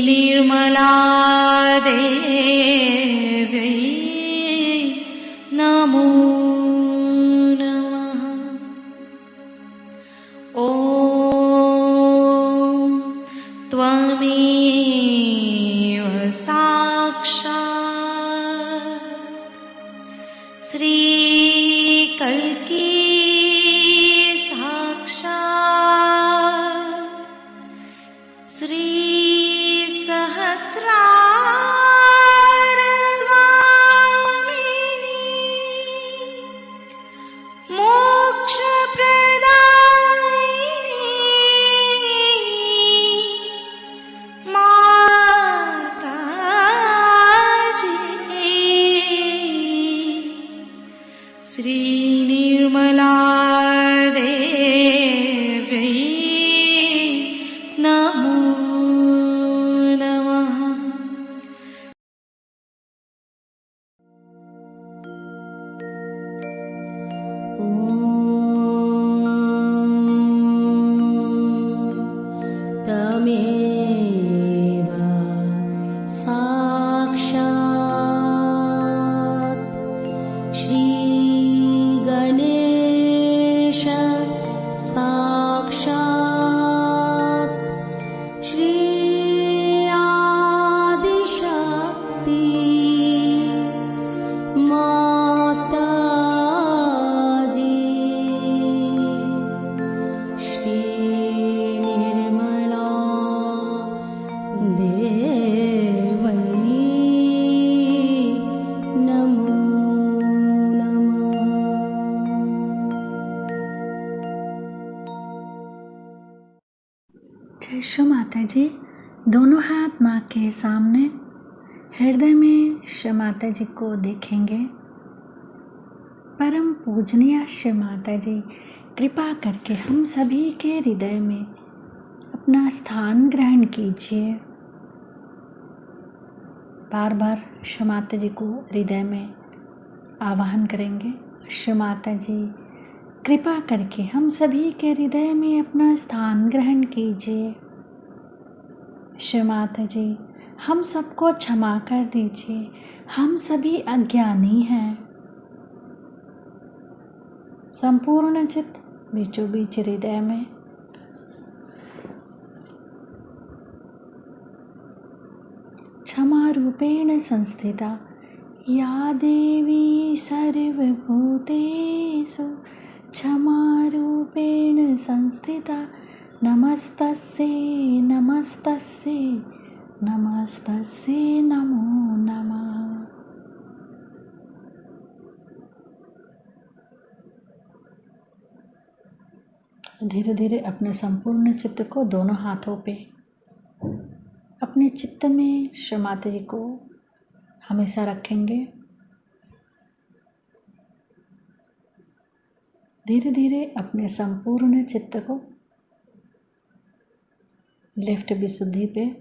निर्मला देव्यै नमो नमः। ॐ त्वमेव साक्षात् श्रीकल्की निर्मला देव्यै नमो नमः। ॐ तमेव साक्षात् श्री गणेश साक्षात् श्री आदिशक्ति माताजी श्री निर्मला देवै नमो जय माता जी। दोनों हाथ माँ के सामने, हृदय में श्री माता जी को देखेंगे। परम पूजनीय श्री माता जी, कृपा करके हम सभी के हृदय में अपना स्थान ग्रहण कीजिए। बार बार श्री माता जी को हृदय में आवाहन करेंगे। श्री माता जी, कृपा करके हम सभी के हृदय में अपना स्थान ग्रहण कीजिए। श्री माता जी, हम सबको क्षमा कर दीजिए, हम सभी अज्ञानी हैं। संपूर्ण चित्त बीचों बीच हृदय में क्षमा रूपेण संस्थिता या देवी सर्वभूतेषु क्षमा रूपेण संस्थिता नमस्तस्यै नमस्तस्यै नमस्तस्यै नमो नमः। धीरे धीरे अपने संपूर्ण चित्त को दोनों हाथों पे अपने चित्त में श्री माता जी को हमेशा रखेंगे। धीरे धीरे अपने संपूर्ण चित्त को लेफ्ट विशुद्धि पे,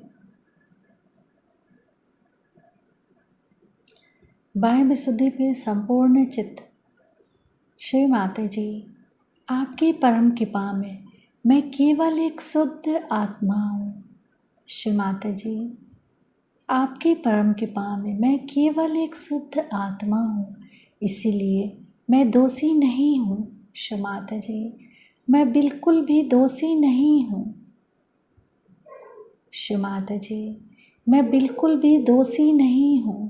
बाएं विशुद्धि पे संपूर्ण चित्त। श्री माता जी, आपकी परम कृपा में मैं केवल एक शुद्ध आत्मा हूँ। श्री माता जी, आपकी परम कृपा में मैं केवल एक शुद्ध आत्मा हूँ, इसीलिए मैं दोषी नहीं हूँ। श्री माता जी, मैं बिल्कुल भी दोषी नहीं हूँ। श्री माता जी, मैं बिल्कुल भी दोषी नहीं हूँ।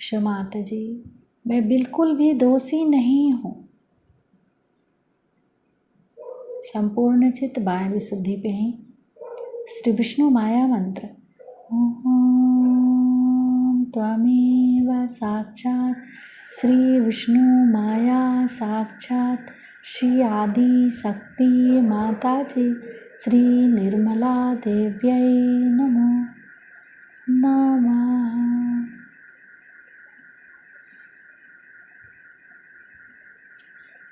श्री माता जी, मैं बिल्कुल भी दोषी नहीं हूँ। संपूर्ण चित्त बाएं विशुद्धि पे ही श्री विष्णु माया मंत्र ओम त्वमेव साक्षात् श्री विष्णु माया साक्षात् श्री आदि शक्ति माता जी श्री निर्मला देव्यै नमो नमः।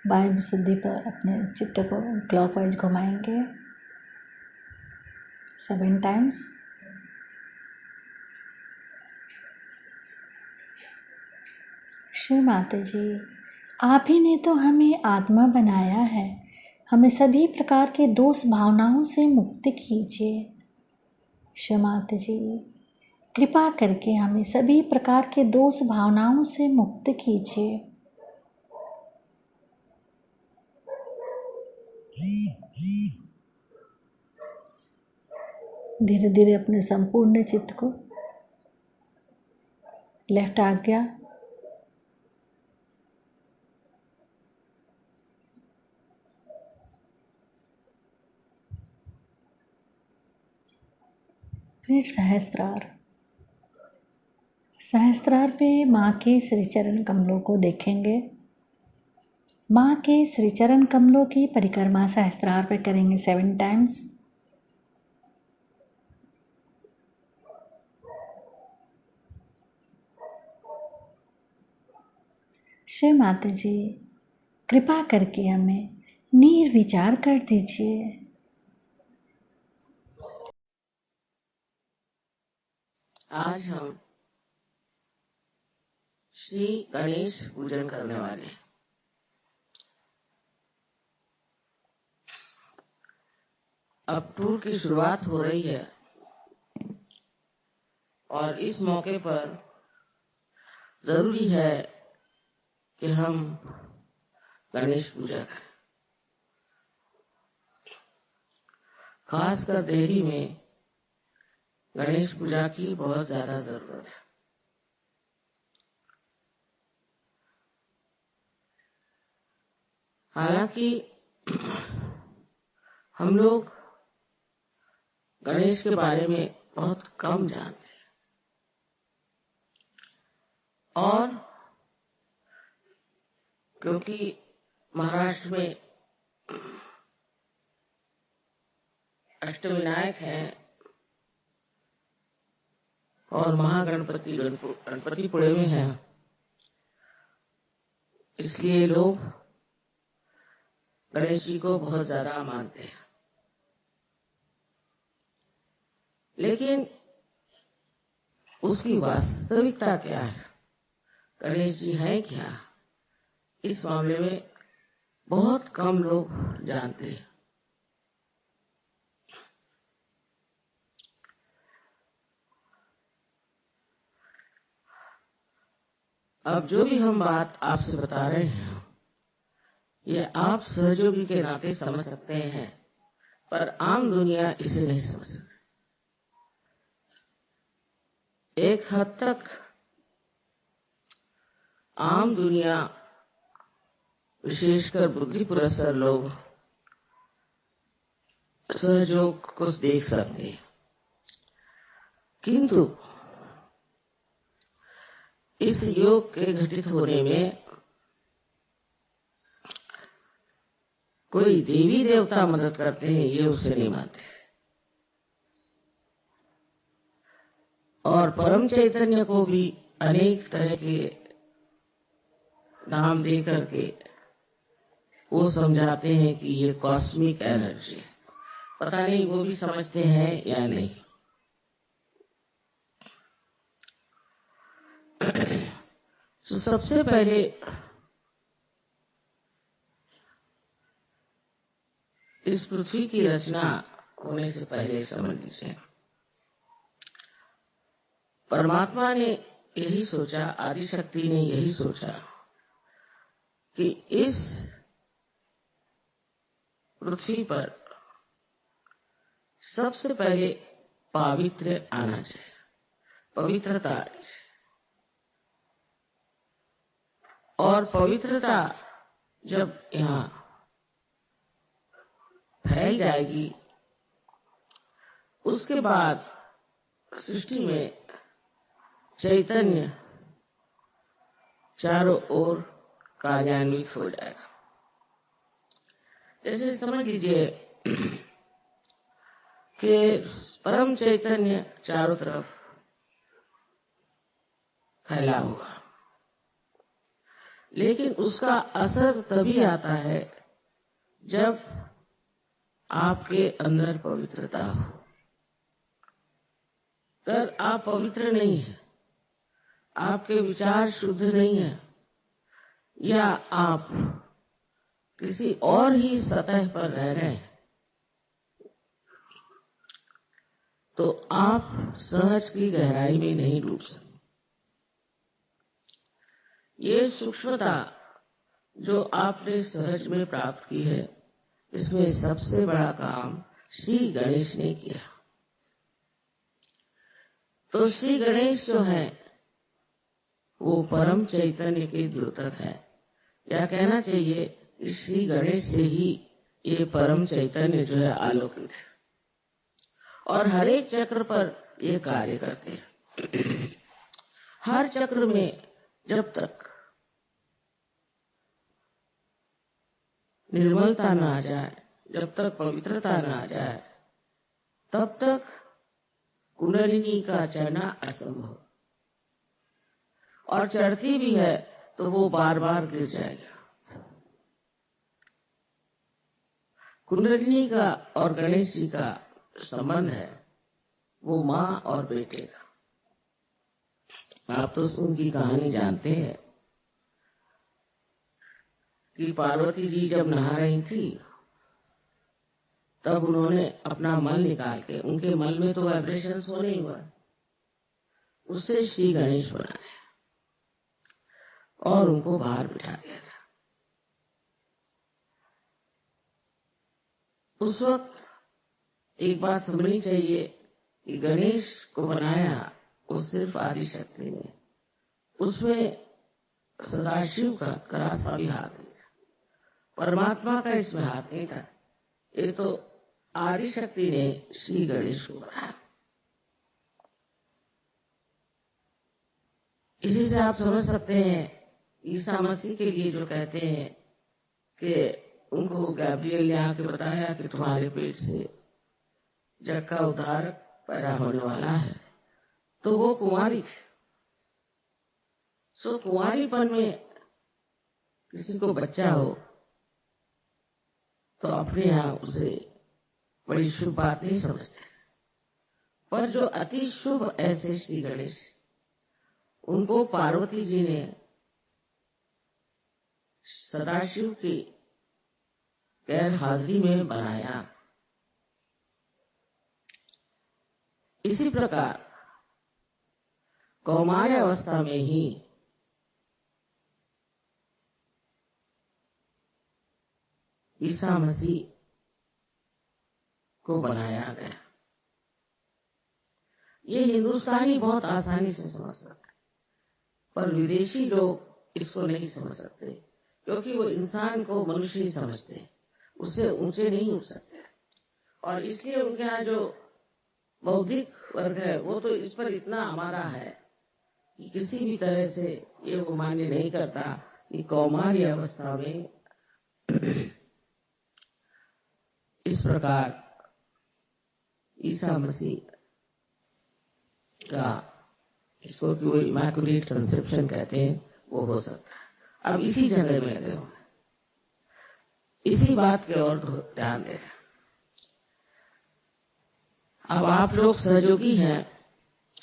बाएं विशुद्धि पर अपने चित्त को क्लॉकवाइज घुमाएंगे 7 टाइम्स। श्री माता जी, आप ही ने तो हमें आत्मा बनाया है, हमें सभी प्रकार के दोष भावनाओं से मुक्त कीजिए। क्षमात जी, कृपा करके हमें सभी प्रकार के दोष भावनाओं से मुक्त कीजिए। धीरे धीरे अपने संपूर्ण चित्त को लेफ्ट आज्ञा फिर सहस्त्रार। सहस्त्रार पे माँ के श्री चरण कमलों को देखेंगे। माँ के श्री चरण कमलों की परिक्रमा सहस्त्रार पे करेंगे 7 टाइम्स। श्री माता जी, कृपा करके हमें निर्विचार कर दीजिए। आज हम श्री गणेश पूजन करने वाले हैं। अब टूर की शुरुआत हो रही है और इस मौके पर जरूरी है कि हम गणेश पूजा करें। खासकर दिल्ली में गणेश पूजा की बहुत ज्यादा जरूरत है। हालांकि हम लोग गणेश के बारे में बहुत कम जानते हैं और क्योंकि महाराष्ट्र में अष्टविनायक हैं और महागणपति गणपतिपुणे में हैं, इसलिए लोग गणेश जी को बहुत ज्यादा मानते हैं। लेकिन उसकी वास्तविकता क्या है, गणेश जी हैं क्या, इस मामले में बहुत कम लोग जानते हैं। अब जो भी हम बात आपसे बता रहे हैं ये आप सहयोगी के नाते समझ सकते हैं, पर आम दुनिया इसे नहीं समझ सकती। एक हद तक आम दुनिया, विशेषकर बुद्धि पुरस्सर लोग सहयोग को देख सकते हैं, किंतु इस योग के घटित होने में कोई देवी देवता मदद करते हैं ये उससे नहीं मानते। और परम चैतन्य को भी अनेक तरह के नाम दे करके वो समझाते हैं कि ये कॉस्मिक एनर्जी है। पता नहीं वो भी समझते हैं या नहीं। तो सबसे पहले इस पृथ्वी की रचना होने से पहले समझ लीजिए, परमात्मा ने यही सोचा, आदिशक्ति ने यही सोचा कि इस पृथ्वी पर सबसे पहले पवित्र आना चाहिए, पवित्रता। और पवित्रता जब यहाँ फैल जाएगी, उसके बाद सृष्टि में चैतन्य चारों ओर कार्यान्वित हो जाएगा। जैसे समझ लीजिए कि परम चैतन्य चारों तरफ फैला हुआ, लेकिन उसका असर तभी आता है जब आपके अंदर पवित्रता हो। अगर आप पवित्र नहीं है, आपके विचार शुद्ध नहीं है, या आप किसी और ही सतह पर रह रहे हैं, तो आप सहज की गहराई में नहीं डूब सकते। ये सूक्ष्मता जो आपने सहज में प्राप्त की है, इसमें सबसे बड़ा काम श्री गणेश ने किया। तो श्री गणेश जो है वो परम चैतन्य के द्योतक है, या कहना चाहिए कि श्री गणेश से ही ये परम चैतन्य जो है आलोकित है, और हर एक चक्र पर ये कार्य करते हैं। हर चक्र में जब तक निर्मलता न आ जाए, जब तक पवित्रता न आ जाए, तब तक कुंडलिनी का चढ़ना असंभव, और चढ़ती भी है तो वो बार बार गिर जाएगा। कुंडलिनी का और गणेश जी का संबंध है वो माँ और बेटे का। आप तो उनकी कहानी जानते हैं कि पार्वती जी जब नहा रही थी तब उन्होंने अपना मल निकाल के, उनके मल में तो वाइब्रेशन हो नहीं हुआ, उससे श्री गणेश बनाया और उनको बाहर बिठा दिया था। उस वक्त एक बात समझनी चाहिए कि गणेश को बनाया वो सिर्फ आदि शक्ति ने, उसमें सदाशिव का करासा भी हाथ नहीं था, परमात्मा का इसमें हाथ नहीं था। ये तो आदि शक्ति ने श्री गणेश को बनाया। इसी से आप समझ सकते हैं ईसा मसीह के लिए जो कहते हैं कि उनको गैब्रियल ने आके बताया कि तुम्हारे पेट से जग का उद्धारक पैदा होने वाला है, तो वो कुंवारी थी। सो कुंवारीपन में किसी को बच्चा हो तो अपने यहाँ उसे बड़ी शुभ बात नहीं समझते, पर जो अति शुभ ऐसे श्री गणेश, उनको पार्वती जी ने सदाशिव की गैर हाजिरी में बनाया। इसी प्रकार कौमार्य अवस्था में ही ईसा मसीह को बनाया गया। ये हिंदुस्तानी बहुत आसानी से समझ सकते, पर विदेशी लोग इसको नहीं समझ सकते, क्योंकि वो इंसान को मनुष्य ही समझते, उससे ऊंचे नहीं उठ सकते। और इसलिए उनके यहाँ जो बौद्धिक वर्ग है वो तो इस पर इतना हमारा है कि किसी भी तरह से ये वो मान्य नहीं करता कि कौमार्य अवस्था में इस प्रकार ईसा मसीह का, इसको कि वो इमैकुलेट कंसेप्शन कहते हैं, वो हो सकता है। अब इसी जगह में लगे हुए, इसी बात के और ध्यान दे। अब आप लोग सहयोगी हैं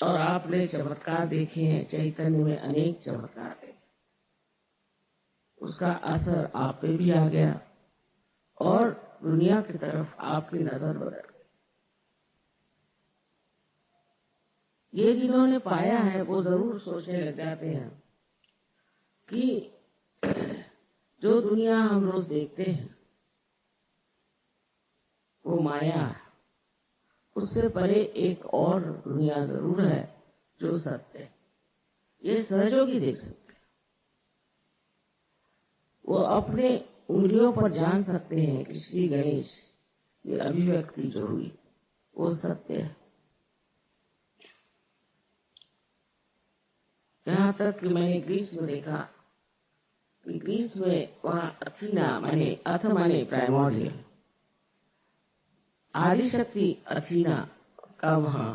और आपने चमत्कार देखे हैं, चैतन्य में अनेक चमत्कार देखे, उसका असर आप पे भी आ गया और दुनिया की तरफ आपकी नजर बदल गई। ये जिन्होंने पाया है वो जरूर सोचने लग जाते हैं कि जो दुनिया हम रोज देखते हैं वो माया है, उससे परे एक और दुनिया जरूर है जो सत्य है। ये सहयोगी देख सकते हैं, वो अपने उंगलियों पर जान सकते हैं कि श्री गणेश ये अभिव्यक्ति जो हुई वो सत्य है। यहाँ तक कि मैंने ग्रीस में देखा कि ग्रीस में वहां अथीना माने अथ माने प्राइमोरियल, आदि शक्ति अथीना का वहां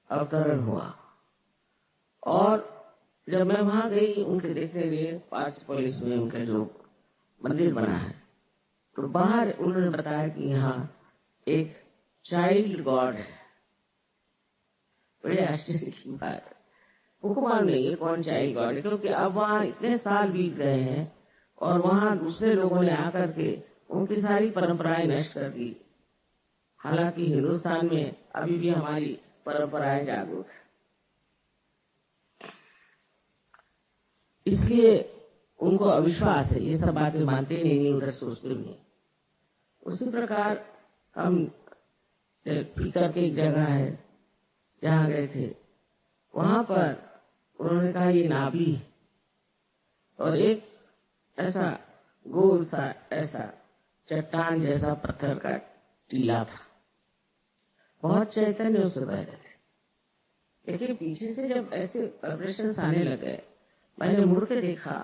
अवतरण हुआ। और जब मैं वहां गई उनके देखने के लिए, पार्सिपोलिस में उनका जो मंदिर बना है, तो बाहर उन्होंने बताया कि यहाँ एक चाइल्ड गॉड है। बड़े आश्चर्य की बात है, उनको मालूम नहीं है कौन चाइल्ड गॉड है, क्योंकि अब वहां इतने साल बीत गए हैं और वहां दूसरे लोगों ने आकर के उनकी सारी परंपराएं नष्ट कर दी। हालांकि हिंदुस्तान में अभी भी हमारी परंपराएं जागरूक है, इसलिए उनको अविश्वास है, ये सब बातें मानते नहीं, उधर सोचते भी नहीं। उसी प्रकार हम पीकर की एक जगह है जहाँ गए थे, वहां पर उन्होंने कहा ये नाभि है, और एक ऐसा गोल सा ऐसा चट्टान जैसा पत्थर का टीला था। बहुत चैतन्य उससे बह रहे थे, लेकिन पीछे से जब ऐसे वाइब्रेशंस आने लगे, मैंने मुड़ के देखा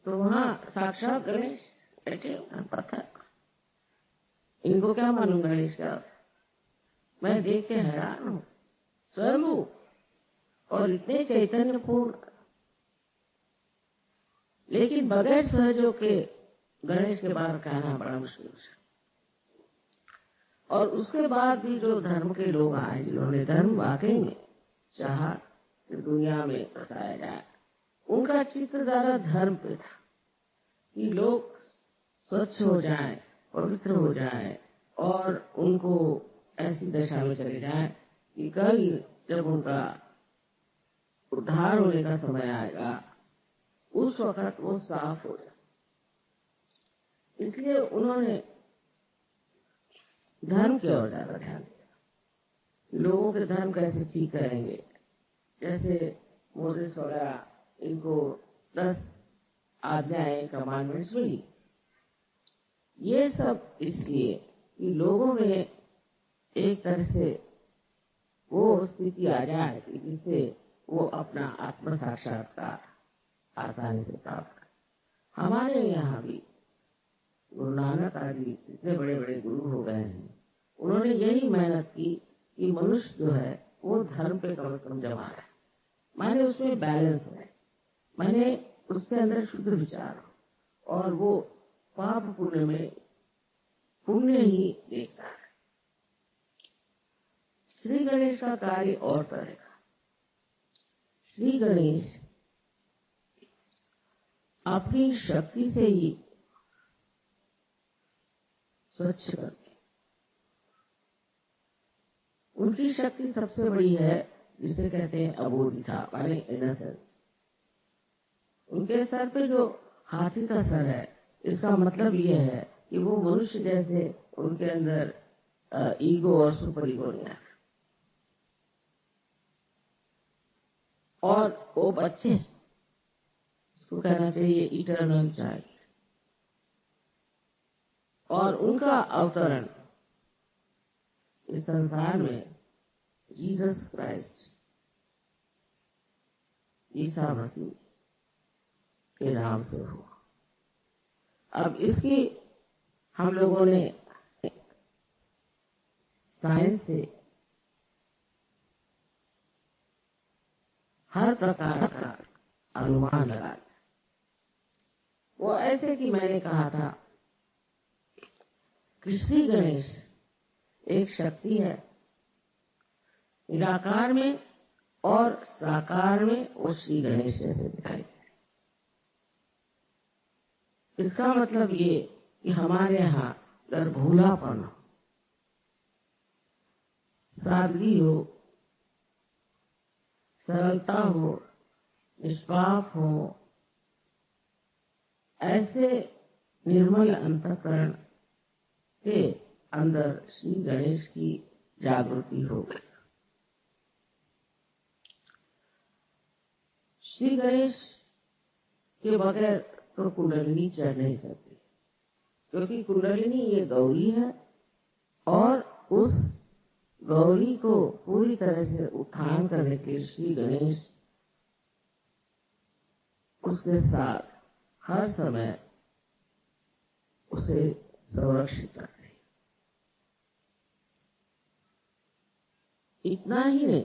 तो वहां साक्षात गणेश बैठे पत्थर। इनको क्या मालूम गणेश का? मैं देख के हैरान हूं, स्वरूप और इतने चैतन्यपूर्ण, लेकिन बगैर सहजों के गणेश के बारे कहना बड़ा मुश्किल है। और उसके बाद भी जो धर्म के लोग आए, जिन्होंने धर्म वाकई में चाहा कि दुनिया में बसाया जाए, उनका चित्त ज्यादा धर्म पे था कि लोग स्वच्छ हो जाएं, पवित्र हो जाएं, और उनको ऐसी दशा में चले जाएं कि कल जब उनका उद्धार होने का समय आएगा, उस वक्त वो साफ हो जाए। इसलिए उन्होंने धर्म की ओर ज्यादा ध्यान दिया, लोगों के धर्म कैसे ठीक करेंगे। जैसे मोसेस वगैरह, इनको 10 आज्ञाएं, कमांडमेंट्स मिली। ये सब इसलिए कि लोगों में एक तरह से वो स्थिति आ जाए कि जिससे वो अपना आत्म साक्षात्कार आसानी से प्राप्त कर। हमारे यहाँ भी गुरु नानक आदि इतने बड़े बड़े गुरु हो गए हैं, उन्होंने यही मेहनत की कि मनुष्य जो है वो धर्म पे कम से कम जमा है, माने उसमें बैलेंस है, माने उसके अंदर शुद्ध विचार हो, और वो पाप पुण्य में पुण्य ही देखता है। श्री गणेश का कार्य और तरह का। श्री गणेश अपनी शक्ति से ही स्वच्छ करते, उनकी शक्ति सबसे बड़ी है, जिसे कहते हैं अबोधिता, माने इनोसेंस। उनके सर पे जो हाथी का सर है, इसका मतलब ये है कि वो मनुष्य जैसे उनके अंदर ईगो और सुपर ईगो नहीं है, और वो बच्चे, इसको कहना चाहिए इटर्नल चाइल्ड। और उनका अवतरण इस संसार में जीसस क्राइस्ट, ईसा मसीह के नाम से हुआ। अब इसकी हम लोगों ने साइंस से हर प्रकार का अनुमान लगा। वो ऐसे कि मैंने कहा था कि श्री गणेश एक शक्ति है, निराकार में और साकार में वो श्री गणेश जैसे दिखाई। इसका मतलब ये कि हमारे यहाँ अगर भोलापन हो, सादगी हो, सरलता हो, निष्पाप हो, ऐसे निर्मल अंतःकरण के अंदर श्री गणेश की जागृति हो गई। श्री गणेश के बगैर तो कुंडलिनी चढ़ नहीं सकती, क्योंकि कुंडलिनी ये गौरी है, और उस गौरी को पूरी तरह से उत्थान करने के लिए श्री गणेश उसके साथ हर समय उसे संरक्षित करते हैं। इतना ही नहीं,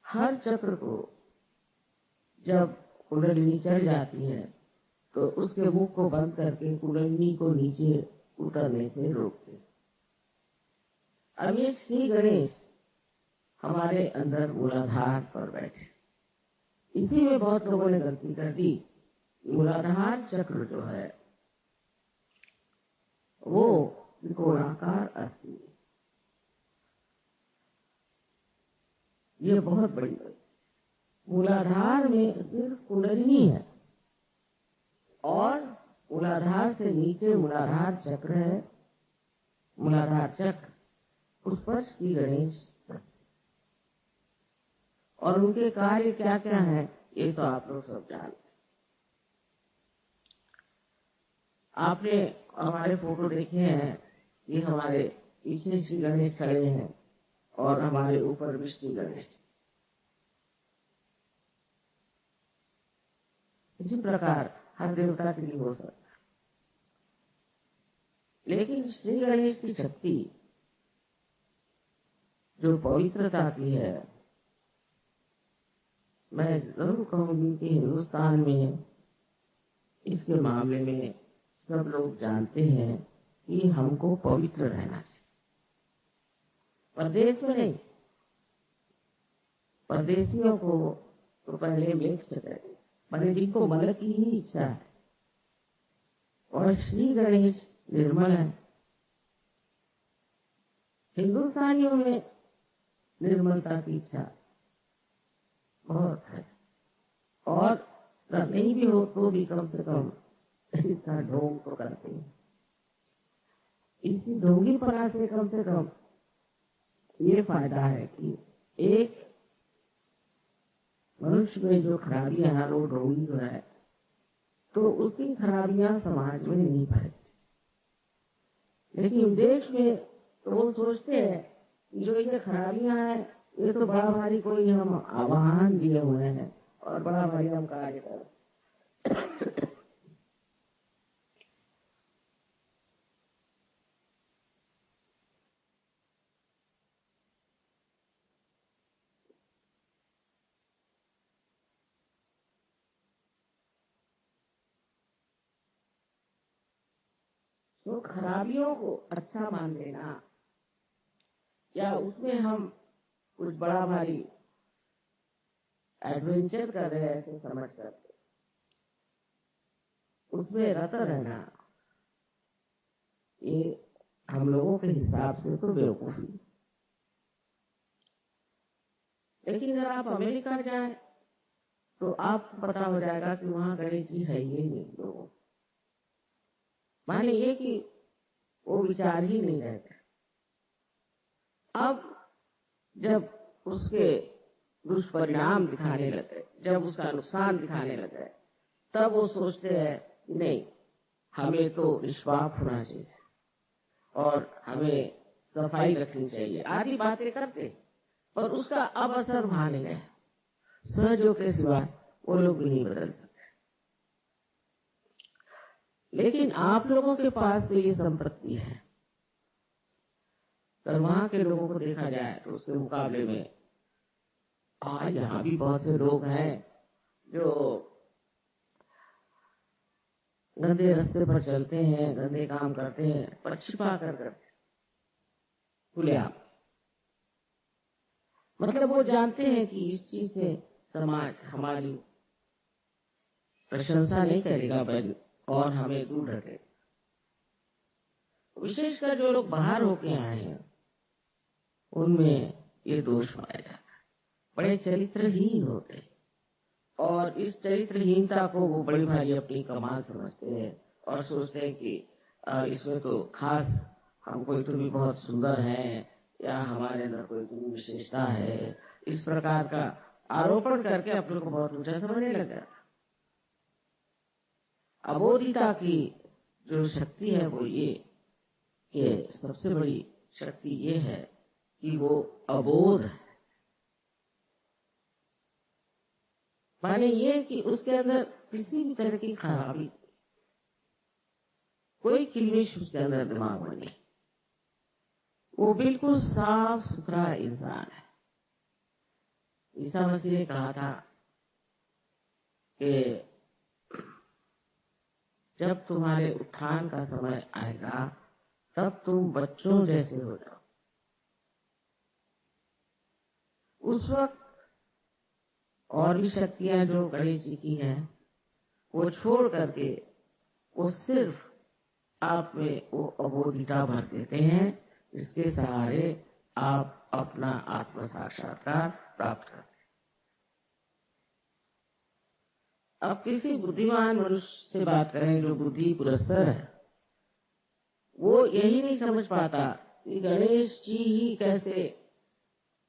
हर चक्र को जब कुंडलिनी चढ़ जाती है तो उसके मुख को बंद करके कुंडलिनी को नीचे उतरने से रोकते। अब ये श्री गणेश हमारे अंदर मूलाधार पर बैठे। इसी में बहुत लोगों ने गलती कर दी। मूलाधार चक्र जो है वो त्रिकोणाकार अस्थि, ये बहुत बड़ी बात। मूलाधार में सिर्फ कुंडलिनी है और मूलाधार से नीचे मूलाधार चक्र है। मूलाधार चक्र, उस पर श्री गणेश और उनके कार्य क्या क्या है ये तो आप लोग सब जानते। आपने हमारे फोटो देखे हैं, ये हमारे पीछे श्री गणेश खड़े हैं और हमारे ऊपर भी श्री गणेश। इसी प्रकार हर देवता के लिए हो सकता है, लेकिन श्री गणेश की शक्ति जो पवित्रता की है, मैं जरूर कहूंगी कि हिंदुस्तान में इसके मामले में सब लोग जानते हैं कि हमको पवित्र रहना चाहिए। परदेश में नहीं, परदेशियों को तो पहले मेघ चक्र, मैंने जिनको मल की ही इच्छा है, और श्री गणेश निर्मल है। हिंदुस्तानियों में निर्मलता की इच्छा बहुत है, और नहीं भी हो तो भी कम से कम इसका ढोंग तो करते हैं। इसी ढोंगीपना से कम ये फायदा है कि एक मनुष्य में जो खराबियां हैं वो ढोंगी जो है, तो उसकी खराबियां समाज में नहीं फैलती। लेकिन देश में तो वो सोचते हैं कि जो ये खराबियां हैं ये तो बड़ा भारी कोई हम आह्वान दिए हुए हैं और बड़ा भारी हम कार्य कर। तो खराबियों को अच्छा मान लेना या उसमें हम कुछ बड़ा भारी एडवेंचर कर रहे हैं ऐसे समझ करके उसमें रत रहना, ये हम लोगों के हिसाब से तो बेवकूफी। लेकिन अगर आप अमेरिका जाएं तो आपको पता हो जाएगा कि वहां गणेश जी है ही नहीं लोगों। माने ये कि वो विचार ही नहीं रहते। अब जब उसके दुष्परिणाम दिखाने लगे, जब उसका नुकसान दिखाने लगे, तब वो सोचते हैं नहीं, हमें तो निष्पाप होना चाहिए और हमें सफाई रखनी चाहिए, आदि बातें करते, और उसका अब असर वहां नहीं है। सहजों के सिवा वो लोग भी नहीं बदल सकते। लेकिन आप लोगों के पास तो ये संपत्ति है, तो वहां के लोगों को देखा जाए तो उसके मुकाबले में आज यहाँ भी बहुत से लोग हैं जो गंदे रास्ते पर चलते हैं, गंदे काम करते हैं, पर छिपा कर करते खुलेआम। मतलब वो जानते हैं कि इस चीज से समाज हमारी प्रशंसा नहीं करेगा और हमें दूर रखेगा। विशेषकर जो लोग बाहर होके आए हैं उनमें ये दोष पाया जाता है, बड़े चरित्रहीन होते, और इस चरित्रहीनता को वो बड़ी भारी अपनी कमाल समझते हैं और सोचते हैं कि इसमें तो खास हम कोई तो भी बहुत सुंदर है या हमारे अंदर कोई तो विशेषता है, इस प्रकार का आरोपण करके अपने को बहुत ऊंचा समझने लगा। अबोधिता की जो शक्ति है वो ये कि सबसे बड़ी शक्ति ये है कि वो अबोध है। माने ये कि उसके अंदर किसी भी तरह की खराबी, कोई किलमिश उसके अंदर दिमाग में नहीं, वो बिल्कुल साफ सुथरा इंसान है। ईसा मसीह ने कहा था कि जब तुम्हारे उत्थान का समय आएगा तब तुम बच्चों जैसे हो जाओ। उस वक्त और भी शक्तियां जो गणेश जी की हैं वो छोड़ करके वो सिर्फ आप में वो अबोधिता भर देते हैं, इसके सहारे आप अपना आत्म साक्षात्कार प्राप्त करते। अब किसी बुद्धिमान मनुष्य से बात करें जो बुद्धि पुरस्सर है, वो यही नहीं समझ पाता कि गणेश जी ही कैसे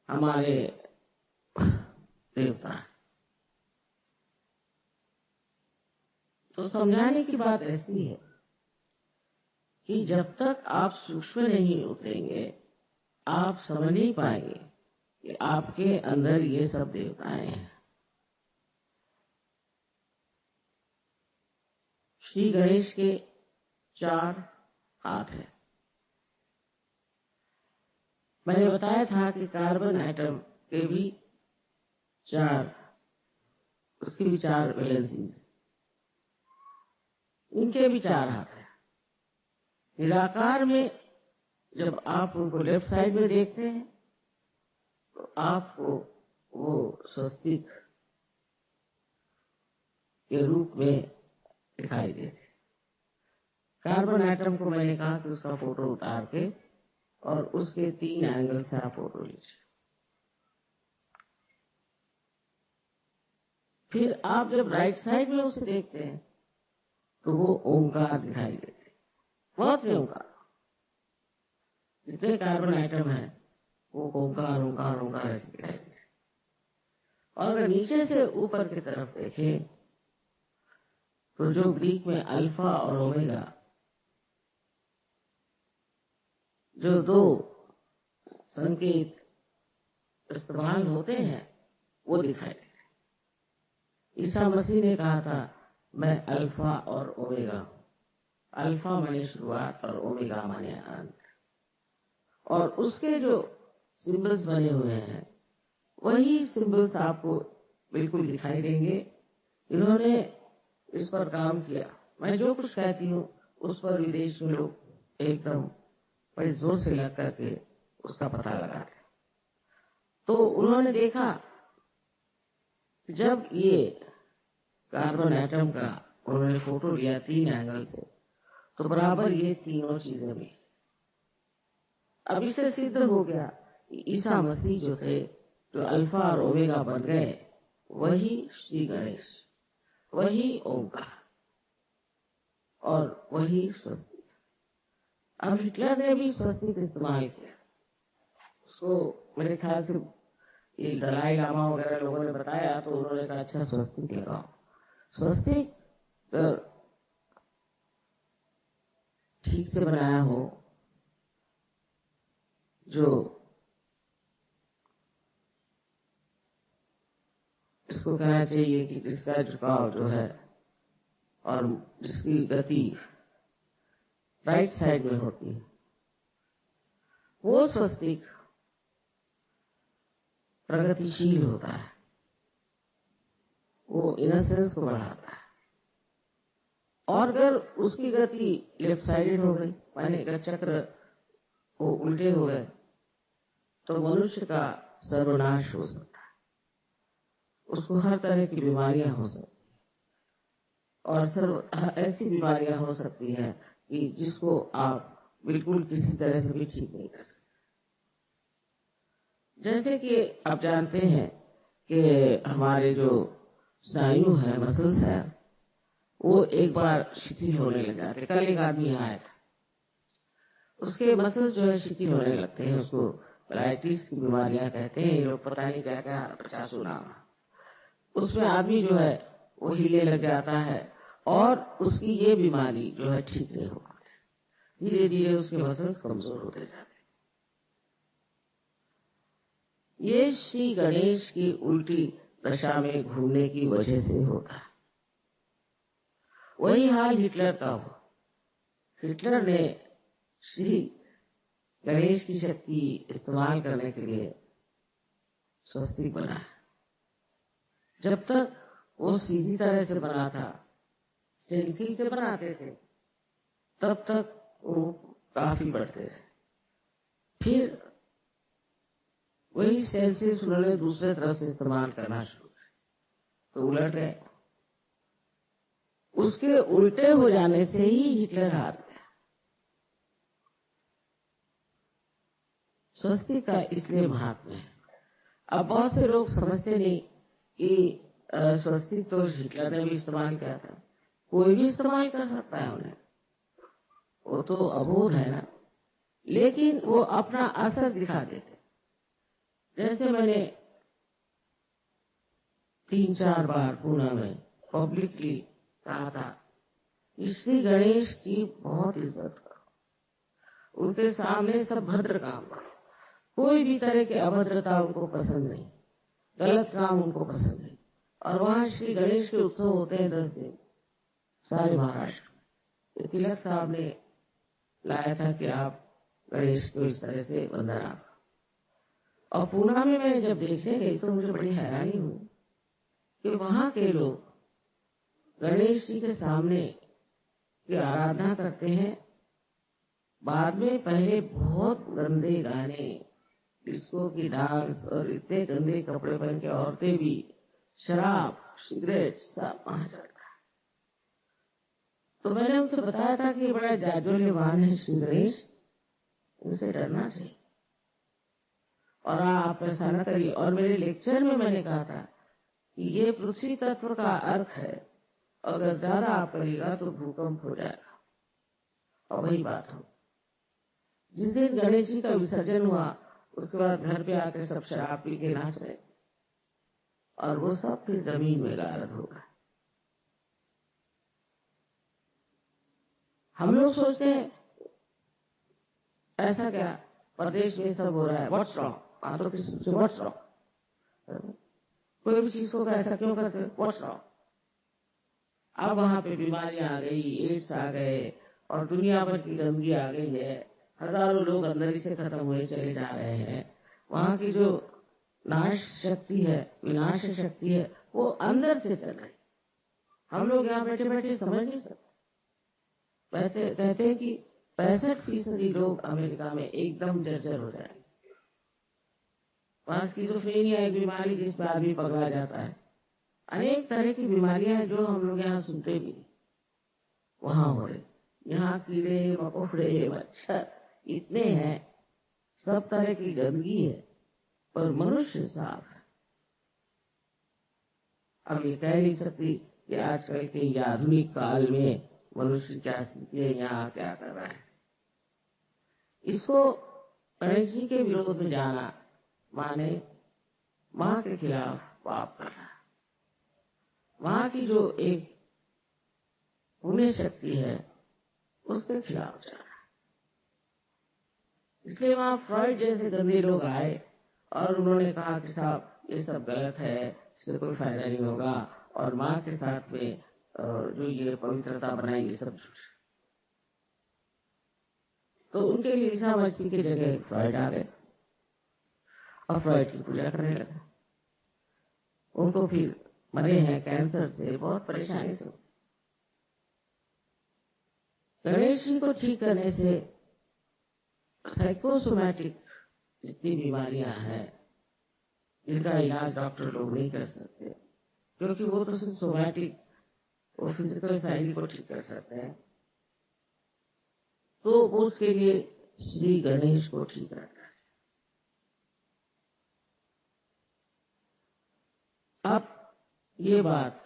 हमारे देवता हैं। तो समझाने की बात ऐसी है कि जब तक आप सूक्ष्म नहीं उतरेंगे, आप समझ नहीं पाएंगे कि आपके अंदर ये सब देवताएं हैं। श्री गणेश के 4 हाथ हैं। मैंने बताया था कि कार्बन एटम के भी 4, उसके भी 4 वैलेंसीज, इनके भी 4 हाथ हैं। निराकार में जब आप उनको लेफ्ट साइड में देखते हैं तो आपको वो स्वस्तिक के रूप में दिखाई देते। कार्बन एटम को मैंने कहा कि उसका फोटो उतार के और उसके 3 एंगल से आप फोटो लीजिए। फिर आप जब राइट साइड में उसे देखते हैं तो वो ओंकार दिखाई देते। बहुत से ओंकार, जितने कार्बन एटम है वो ओंकार ओंकार ओंकार ऐसे दिखाई देते। और अगर नीचे से ऊपर की तरफ देखें तो जो ग्रीक में अल्फा और ओमेगा, जो 2 संकेत इस्तेमाल होते हैं, वो दिखाई देते। ईसा मसीह ने कहा था, मैं अल्फा और ओमेगा। अल्फा माने शुरुआत और ओमेगा माने अंत। और उसके जो सिंबल्स बने हुए हैं वही सिंबल्स आपको बिल्कुल दिखाई देंगे। इन्होंने इस पर काम किया। मैं जो कुछ कहती हूँ उस पर विदेश में लोग एकदम बड़े जोर से लग करके उसका पता लगाते। तो उन्होंने देखा जब ये कार्बन एटम का उन्होंने फोटो लिया 3 एंगल से, तो बराबर ये तीनों चीजें भी। अब इससे सिद्ध हो गया कि ईसा मसीह जो थे, जो अल्फा और ओमेगा बन गए, वही श्री गणेश, वही ओंकार और वही स्वस्तिक। अब हिटलर ने भी स्वस्तिक इस्तेमाल किया। उसको मेरे ख्याल से ये दलाई लामा वगैरह लोगों ने बताया तो उन्होंने कहा अच्छा स्वस्तिक लगाओ। स्वस्तिक ठीक से बनाया हो, जो इसको कहना चाहिए कि जिसका झुकाव जो है और जिसकी गति राइट साइड में होती है, वो स्वस्तिक प्रगतिशील होता है, वो इनोसेंस को बढ़ाता है। और अगर उसकी गति लेफ्ट साइडेड हो गई, माने अगर चक्र वो उल्टे हो गए, तो मनुष्य का सर्वनाश हो सकता है। उसको हर तरह की बीमारियां हो सकती और ऐसी बीमारियां हो सकती हैं कि जिसको आप बिल्कुल किसी तरह से भी ठीक नहीं कर सकते। जैसे कि आप जानते हैं कि हमारे जो स्नायु है, मसल्स है, वो एक बार शिथिल होने लग जाते। कल एक आदमी आया था, उसके मसल्स जो है शिथिल होने लगते हैं। उसको पैरालिटिस की बीमारियां कहते हैं, ये लोग पता नहीं क्या क्या 50 नाम। उसमें आदमी जो है वो हिले लग जाता है और उसकी ये बीमारी जो है ठीक नहीं हो पाती। धीरे धीरे उसके मसल्स कमजोर होते जाते। ये श्री गणेश की उल्टी दशा में घूमने की वजह से होता है। वही हाल हिटलर का हुआ। हिटलर ने श्री गणेश की शक्ति इस्तेमाल करने के लिए स्वस्तिक बनाया। जब तक वो सीधी तरह से बना था, स्टेंसिल से बनाते थे, तब तक वो काफी बढ़ते थे। फिर वही स्टेंसिल्स उन्होंने दूसरे तरफ से इस्तेमाल करना शुरू किया, तो उलट गए। उसके उल्टे हो जाने से ही हिटलर हार गया। स्वस्तिक का इसलिए महत्व है। अब बहुत से लोग समझते नहीं कि स्वस्तिक तो हिटलर ने भी इस्तेमाल किया था, कोई भी इस्तेमाल कर सकता है उन्हें, वो तो अबोध है ना। लेकिन वो अपना असर दिखा देते। जैसे मैंने 3-4 बार पुणे में पब्लिकली कहा था, श्री गणेश की बहुत इज्जत करो, उनके सामने सब भद्र काम करो, कोई भी तरह की अभद्रता उनको पसंद नहीं, गलत काम उनको पसंद नहीं। और वहां श्री गणेश के उत्सव होते हैं 10 दिन सारे महाराष्ट्र में। तिलक साहब ने लाया था कि आप गणेश को इस तरह से वंदना। और पूना में मैं जब देखने गई तो मुझे बड़ी हैरानी हुई कि वहां के लोग गणेश जी के सामने की आराधना करते हैं, बाद में पहले बहुत गंदे गाने, डिस्को की डांस और इतने गंदे कपड़े पहन के औरतें भी, शराब, सिगरेट सब वहां चलता है। तो मैंने उनसे बताया था कि बड़ा जाज्वल्यवान है श्री गणेश, उनसे डरना चाहिए और आप ऐसा न करिए। और मेरे लेक्चर में मैंने कहा था कि ये पृथ्वी तत्व का अर्थ है, अगर ज्यादा आप करिएगा तो भूकंप हो जाएगा। और वही बात हो, जिस दिन गणेश जी का विसर्जन हुआ उसके बाद घर पे आकर सब शराब पी के नाच रहे और वो सब फिर जमीन में गायब हो गए। हम लोग सोचते हैं ऐसा क्या प्रदेश में सब हो रहा है, व्हाट्स रॉन्ग, आप तो किसी से व्हाट्स रॉन्ग, कोई भी चीज को ऐसा क्यों करते, व्हाट्स रॉन्ग। अब वहां पे बीमारियां आ गई, एड्स आ गए और दुनिया भर की गंदगी आ गई है, हजारों लोग अंदर ही से खत्म हुए चले जा रहे हैं। वहां की जो नाश शक्ति है, विनाश शक्ति है, वो अंदर से चल रही। हम लोग यहाँ बैठे बैठे समझ नहीं सकते। वैसे कहते हैं कि 65% लोग अमेरिका में एकदम जर्जर हो जाएंगे। वहां स्किज़ोफ्रेनिया एक बीमारी जिसमें आदमी पगला जाता है, अनेक तरह की बीमारियां हैं जो हम लोग यहाँ सुनते भी वहां हो रहे। यहाँ कीड़े मकोड़े मच्छर इतने हैं, सब तरह की गंदगी है, पर मनुष्य साफ है। अब ये कह नहीं सकती कि आजकल के आधुनिक काल में मनुष्य क्या स्थिति है, यहाँ क्या कर रहा है। इसको गणेश जी के विरोध में जाना माने माँ के खिलाफ पाप करना। वहां की जो एक पुण्य शक्ति है उसके खिलाफ जाना। इसलिए वहां फ्रॉइड जैसे गंदे लोग आए और उन्होंने कहा कि साहब ये सब गलत है, इससे कोई फायदा नहीं होगा, और माँ के साथ में जो ये पवित्रता बनाई ये सब। तो उनके लिए ईसा मसीह की जगह फ्रॉइड आ गए और फ्रॉइड की पूजा करने लगे। उनको फिर मरे हैं कैंसर से, बहुत परेशानी से। गणेश जी को ठीक करने से साइकोसोमैटिक जितनी बीमारियां हैं जिनका इलाज डॉक्टर लोग नहीं कर सकते, क्योंकि वो तो सिर्फ सोमैटिक और फिजिकल साइड को ठीक कर सकते हैं, तो वो उसके लिए श्री गणेश को ठीक रखना है। अब ये बात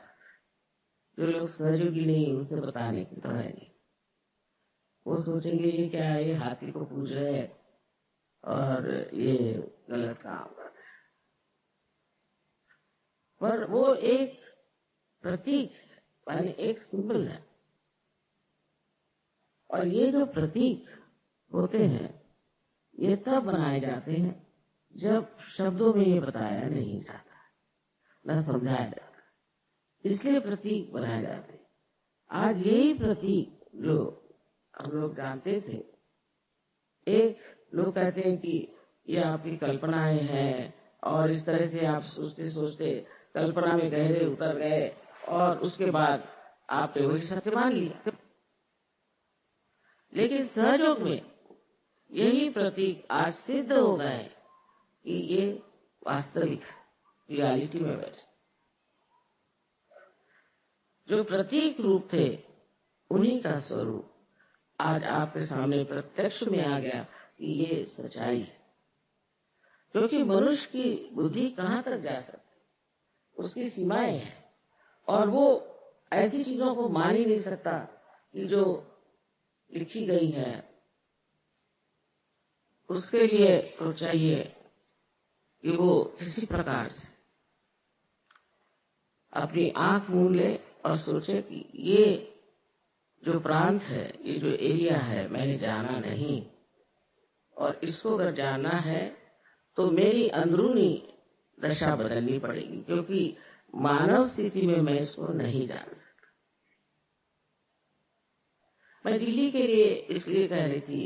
जो लोग सहयोगी नहीं उनसे बताने की तो है नहीं। वो सोचेंगे ये क्या है, ये हाथी को पूज रहे हैं और ये गलत काम कर रहे हैं। पर वो एक प्रतीक यानी एक सिंबल है, और ये जो प्रतीक होते हैं ये तब बनाए जाते हैं जब शब्दों में ये बताया नहीं जाता, न समझाया जाता, इसलिए प्रतीक बनाए जाते हैं। आज यही प्रतीक जो हम लोग जानते थे, एक लोग कहते हैं कि ये आपकी कल्पनाएं हैं और इस तरह से आप सोचते सोचते कल्पना में गहरे उतर गए और उसके बाद आपने वही सत्य मान लिया। लेकिन सहयोग में यही प्रतीक आज सिद्ध हो गए कि ये वास्तविक रियलिटी में बैठे। जो प्रतीक रूप थे उन्हीं का स्वरूप आज आपके सामने प्रत्यक्ष में आ गया कि ये सच्चाई है। क्योंकि मनुष्य की बुद्धि कहाँ तक जा सकती, उसकी सीमाएं हैं, और वो ऐसी चीजों को मान ही नहीं सकता कि जो लिखी गई है। उसके लिए तो चाहिए कि वो किसी प्रकार से अपनी आंख मूंद ले और सोचे कि ये जो प्रांत है, ये जो एरिया है, मैंने जाना नहीं, और इसको अगर जानना है तो मेरी अंदरूनी दशा बदलनी पड़ेगी, क्योंकि मानव स्थिति में मैं इसको नहीं जान सकता। मैं दिल्ली के लिए इसलिए कह रही थी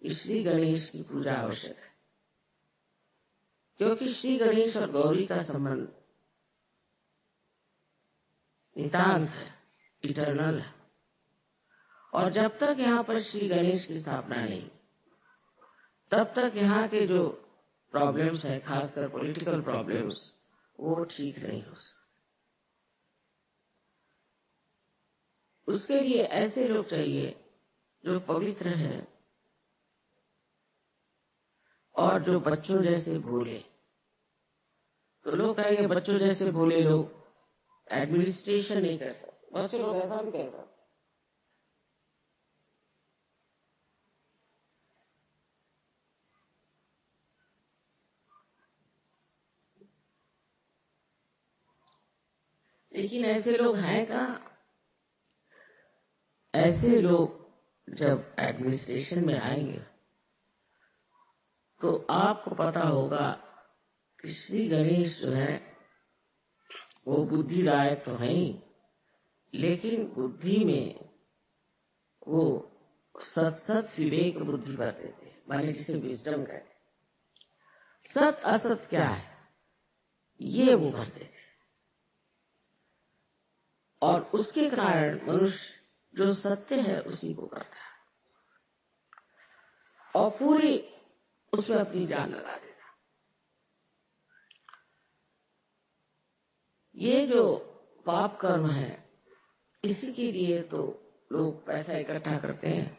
कि श्री गणेश की पूजा आवश्यक है, क्योंकि श्री गणेश और गौरी का संबंध नितांत है, इटर्नल है, और जब तक यहाँ पर श्री गणेश की स्थापना नहीं, तब तक यहाँ के जो प्रॉब्लम्स है, खासकर पॉलिटिकल प्रॉब्लम्स, वो ठीक नहीं हो सकते। उसके लिए ऐसे लोग चाहिए जो पवित्र है और जो बच्चों जैसे भोले। तो लोग कहेंगे बच्चों जैसे भोले लोग एडमिनिस्ट्रेशन नहीं कर सकते, बहुत से लोग ऐसा भी कहते हैं। लेकिन ऐसे लोग हैं कहाँ? ऐसे लोग जब एडमिनिस्ट्रेशन में आएंगे तो आपको पता होगा कि श्री गणेश जो है वो बुद्धिदायक तो है ही, लेकिन बुद्धि में वो सत विवेक बुद्धि भरते थे, माने जिसे विजडम कहते। सत असत क्या है ये वो भरते थे, और उसके कारण मनुष्य जो सत्य है उसी को करता है और पूरी उसमें अपनी जान लगा देता। ये जो पाप कर्म है, इसी के लिए तो लोग पैसा इकट्ठा करते हैं।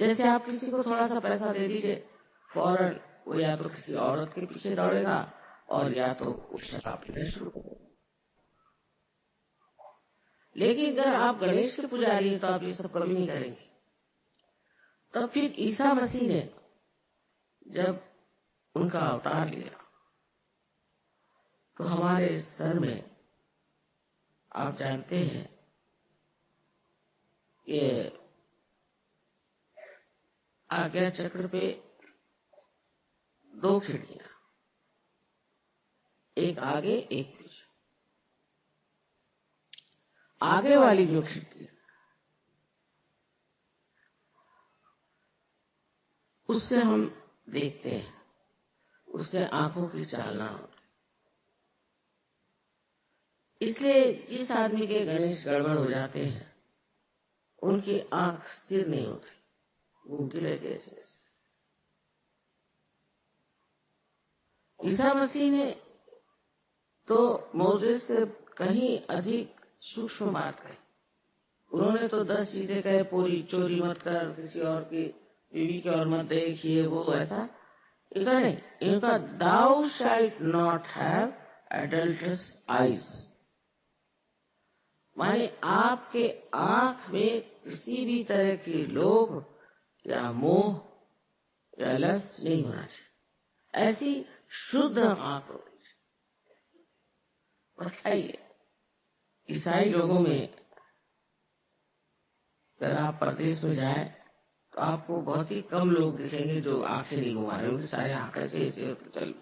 जैसे आप किसी को थोड़ा सा पैसा दे दीजिए, फौरन वो या तो किसी औरत के पीछे दौड़ेगा और या तो वो शराब पीना शुरू कर देगा। लेकिन अगर आप गणेश के पुजारी हैं तो आप ये सब कभी नहीं करेंगे। तब फिर ईसा मसीह ने जब उनका अवतार लिया तो हमारे सर में, आप जानते हैं, ये आज्ञा चक्र पे 2 खिड़कियां, एक आगे एक पीछे। आगे वाली जो खिड़की उससे हम देखते हैं, उससे आंखों की चालना होती। इसलिए जिस आदमी के गणेश गड़बड़ हो जाते हैं उनकी आंख स्थिर नहीं होती, घूमती रहती है ऐसे। ईसा मसीह ने तो मोसेस से कहीं अधिक सूक्ष्म बात कही। उन्होंने तो 10 चीजें कहे, पूरी चोरी मत कर, किसी और की बीवी की और मत देख, ये वो ऐसा। इनका नहीं, इनका thou shalt not have adulterous eyes, माने आपके आंख में किसी भी तरह की लोभ या मोह या लस्ट नहीं होना चाहिए, ऐसी शुद्ध आंख होनी चाहिए। बताइए, ईसाई लोगों में अगर आप प्रदेश में जाए तो आपको बहुत ही कम लोग दिखेंगे जो आंखें नहीं घुमा रहे, उनके सारे आंखें से चल।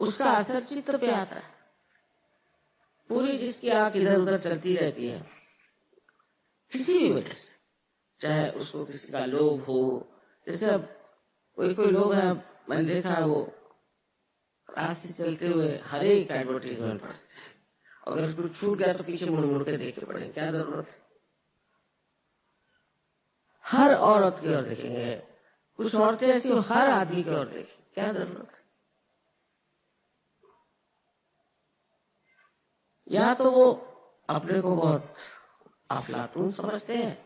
उसका असर चित्त पे आता है। पूरी जिसकी आंख इधर उधर चलती रहती है किसी भी वजह से, चाहे उसको किसी का लोभ हो। जैसे अब कोई लोग हैं, मैंने देखा है, वो रास्ते चलते हुए हर एक एडवर्टीजमेंट पढ़ते, अगर कुछ छूट गया तो पीछे मुड़ मुड़ के देखे पड़े, क्या जरूरत है? हर औरत की ओर देखेंगे, कुछ औरतें ऐसी हो हर आदमी की ओर देखें, क्या जरूरत है? या तो वो अपने को बहुत अफलातून समझते हैं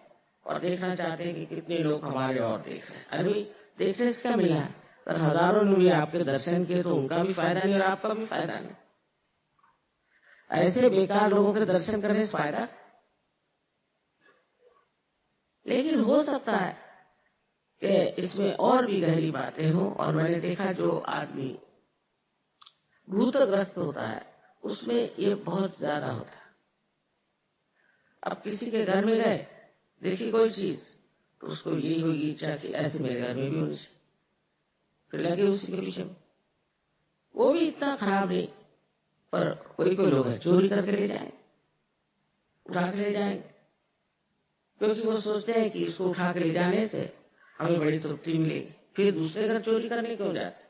और देखना चाहते हैं कि कितने लोग हमारे और देख रहे हैं। अरे देखने से क्या मिला? पर हजारों ने भी आपके दर्शन किए तो उनका भी फायदा नहीं और आपका भी फायदा नहीं। ऐसे बेकार लोगों के दर्शन करने से फायदा। लेकिन हो सकता है कि इसमें और भी गहरी बातें हों। और मैंने देखा जो आदमी भूतग्रस्त होता है उसमें ये बहुत ज्यादा होता है। अब किसी के घर में गए, देखी कोई चीज, तो उसको यही होगी इच्छा कि ऐसे मेरे घर में भी होनी चाहिए, फिर लगे उसी के पीछे में। वो भी इतना खराब नहीं, पर कोई कोई लोग है चोरी करके ले जाएंगे, उठा के ले जाएंगे, क्योंकि वो सोचते हैं कि इसको उठा के ले जाने से हमें बड़ी तृप्ति मिलेगी, फिर दूसरे घर चोरी करने क्यों जाते।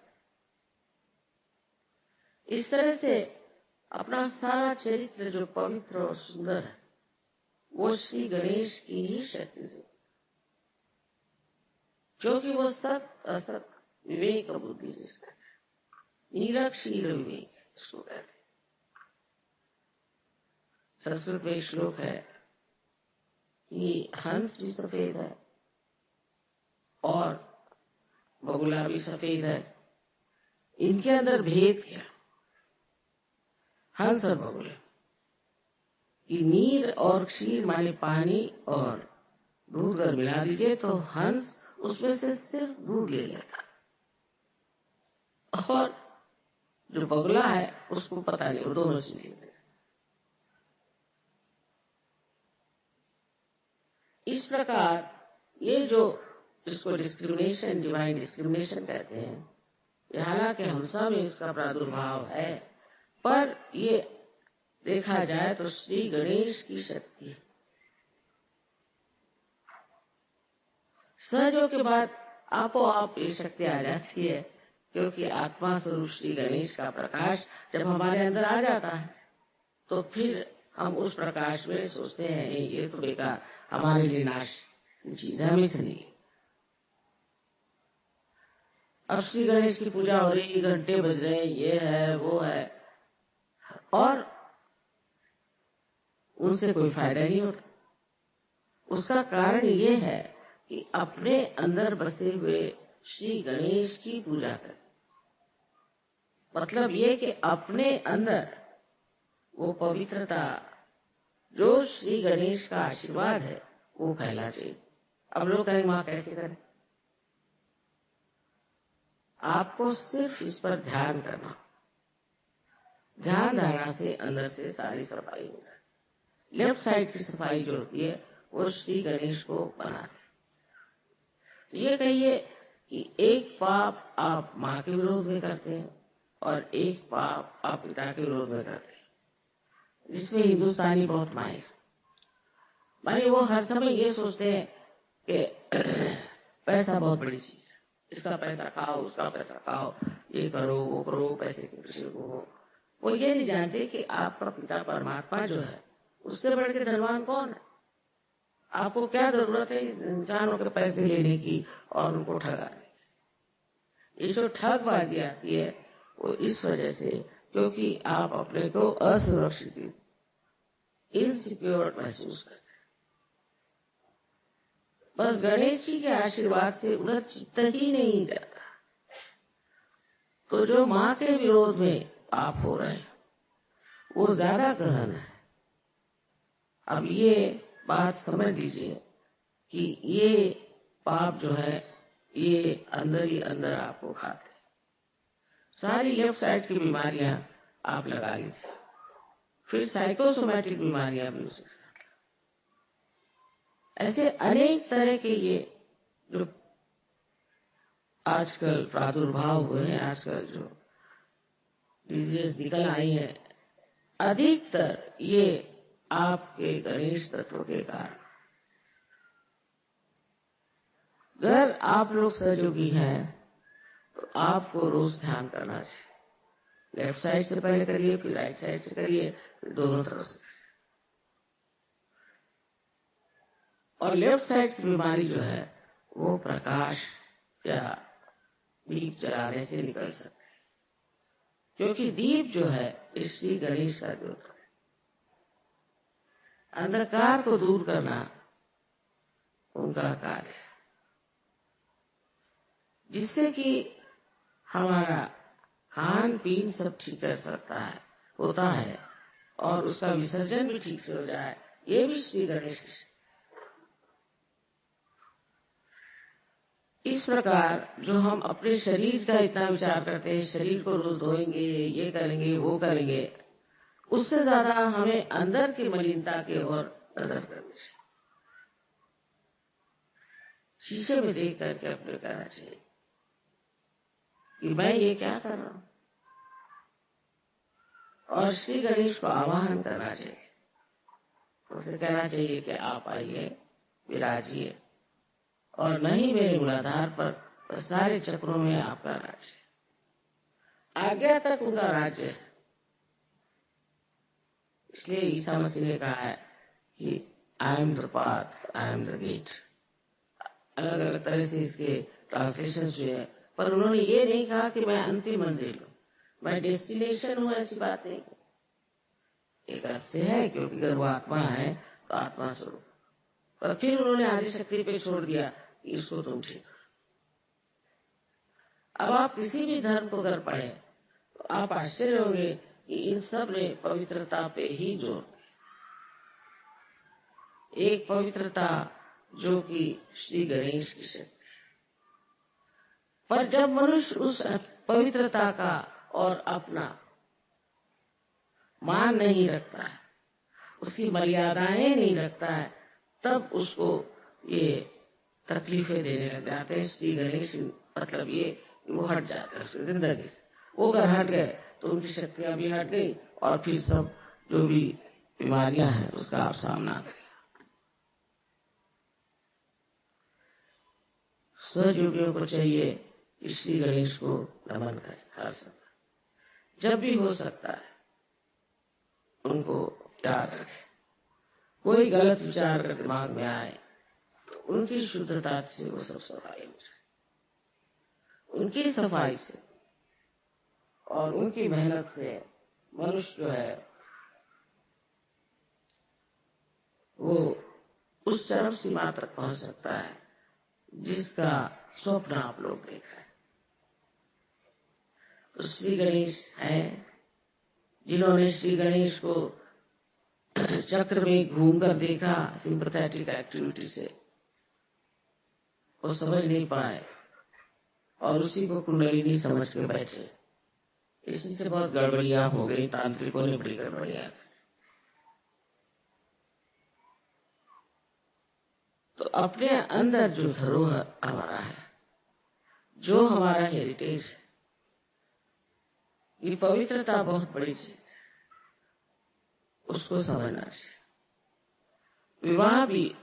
इस तरह से अपना सारा चरित्र जो पवित्र और सुंदर है वो श्री गणेश की ही शक्ति से, क्योंकि वो सत असत विवेक बुद्धि जिसका निरक्षीर विवेक इसको कहते हैं। संस्कृत में एक श्लोक है कि हंस भी सफेद है और बगुला भी सफेद है, इनके अंदर भेद क्या? हंस और बगुला कि नीर और क्षीर माने पानी और दूध अगर मिला दीजिए तो हंस उसमें से सिर्फ दूध ले लेता, और जो बगुला है उसको पता नहीं, वो दोनों चीजें लेते। इस प्रकार ये जो इसको डिस्क्रिमिनेशन, डिवाइन डिस्क्रिमिनेशन कहते हैं, ये हालांकि हम सब में इसका प्रादुर्भाव है, पर ये देखा जाए तो श्री गणेश की शक्ति है। सहयोग के बाद आपो आप ये शक्ति आ जाती है, क्योंकि आत्मा स्वरूप श्री गणेश का प्रकाश जब हमारे अंदर आ जाता है तो फिर हम उस प्रकाश में सोचते हैं ये तो बेकार, हमारे लिए नाश चीज हमें से नहीं। अब श्री गणेश की पूजा हो रही, घंटे बज रहे हैं, ये है वो है, और उनसे कोई फायदा नहीं होता। उसका कारण ये है कि अपने अंदर बसे हुए श्री गणेश की पूजा करें। मतलब ये कि अपने अंदर वो पवित्रता जो श्री गणेश का आशीर्वाद है वो फैला चाहिए। अब लोग कहेंगे मां कैसे करें? आपको सिर्फ इस पर ध्यान करना, ध्यान धारणा से अंदर से सारी सफाई हो जाए। लेफ्ट साइड की सफाई जो होती है वो श्री गणेश को बनाते। ये कहिए कि एक पाप आप माँ के विरोध में करते हैं और एक पाप आप पिता के विरोध में करते हैं, जिसमें हिंदुस्तानी बहुत माहिर, माने वो हर समय ये सोचते हैं कि पैसा बहुत बड़ी चीज है, इसका पैसा खाओ, उसका पैसा खाओ, ये करो वो करो, पैसे के पीछे हो। वो ये नहीं जानते कि आपका पिता परमात्मा जो है उससे बढ़ के धनवान कौन है। आपको क्या जरूरत है इंसानों के पैसे लेने की और उनको ठगाने की? ये जो ठगबाजी आती है वो इस वजह से क्योंकि आप अपने को असुरक्षित, इनसिक्योर महसूस करते। बस गणेश जी के आशीर्वाद से उधर चित्त ही नहीं जाता। तो जो माँ के विरोध में पाप हो रहे हैं वो ज्यादा गहन है। अब ये बात समझ लीजिए कि ये पाप जो है ये अंदर ही अंदर आपको खाते। सारी लेफ्ट साइड की बीमारियां आप लगा लीजिए, फिर साइकोसोमैटिक बीमारियां भी उसे, ऐसे अनेक तरह के ये जो आजकल प्रादुर्भाव हुए हैं, आजकल जो डिजीज निकल आई है, अधिकतर ये आपके गणेश तत्व के कारण। अगर आप लोग सहयोगी हैं तो आपको रोज ध्यान करना चाहिए। लेफ्ट साइड से पहले करिए, फिर राइट साइड से करिए, फिर दोनों तरफ से। और लेफ्ट साइड की बीमारी जो है वो प्रकाश या दीप जलाने से निकल सकते हैं, क्योंकि दीप जो है इस श्री गणेश का जो अंधकार को दूर करना उनका कार्य है। जिससे कि हमारा खान पीन सब ठीक कर सकता है, होता है, और उसका विसर्जन भी ठीक से हो जाए। ये भी श्री गणेश की। इस प्रकार जो हम अपने शरीर का इतना विचार करते हैं, शरीर को रोज धोएंगे, ये करेंगे, वो करेंगे, उससे ज्यादा हमें अंदर की मलिनता की ओर नजर करनी चाहिए। शीशे में देख करके अपने कहना चाहिए कि मैं ये क्या कर रहा हूं, और श्री गणेश को आवाहन करना चाहिए। उसे कहना चाहिए कि आप आइए, विराजिए, और नहीं मेरे मूलाधार पर सारे चक्रों में आपका राज्य, आज्ञा तक उनका राज्य है। इसलिए ईसा मसीह ने कहा है कि I am the path, I am the gate. अलग अलग तरह से इसके ट्रांसलेशन हुए हैं, पर उन्होंने ये नहीं कहा कि मैं अंतिम मंजिल हूं, मैं डेस्टिनेशन हूं, ऐसी बात नहीं। एक अर्थ से है, क्योंकि अगर वो आत्मा है तो आत्मा स्वरूप, पर फिर उन्होंने आदि शक्ति पे छोड़ दिया, इसको तुम ठीक। अब आप किसी भी धर्म को अगर पढ़े तो आप आश्चर्य होंगे कि इन सब ने पवित्रता पे ही जोर, एक पवित्रता जो कि श्री गणेश की शक्ति। पर जब मनुष्य उस पवित्रता का और अपना मान नहीं रखता है, उसकी मर्यादाएं नहीं रखता है, तब उसको ये तकलीफें देने लग जाते हैं। श्री गणेश मतलब ये वो हट जाते हैं उसकी जिंदगी से। वो अगर हट गए तो उनकी शक्तियां भी हट गई, और फिर सब जो भी बीमारियां हैं उसका आप सामना करें। सहयोगियों को चाहिए कि श्री गणेश को नमन करें हर समय, जब भी हो सकता है उनको याद रखें। कोई गलत विचार अगर दिमाग में आए तो उनकी शुद्धता से वो सब सफाई हो जाए, उनकी सफाई से और उनकी मेहनत से मनुष्य जो है वो उस चरम सीमा तक पहुंच सकता है जिसका स्वप्न आप लोग देख रहे हैं। तो श्री गणेश हैं, जिन्होंने श्री गणेश को चक्र में घूमकर देखा सिंपैथेटिक एक्टिविटी से, वो समझ नहीं पाए और उसी को कुंडलिनी समझ के बैठे। इसी से बहुत गड़बड़ियां हो गई, तांत्रिकों ने बड़ी गड़बड़ियां। तो अपने अंदर जो धरोहर हमारा है, जो हमारा हेरिटेज है, ये पवित्रता बहुत बड़ी चीज है, उसको समझना चाहिए। विवाह भी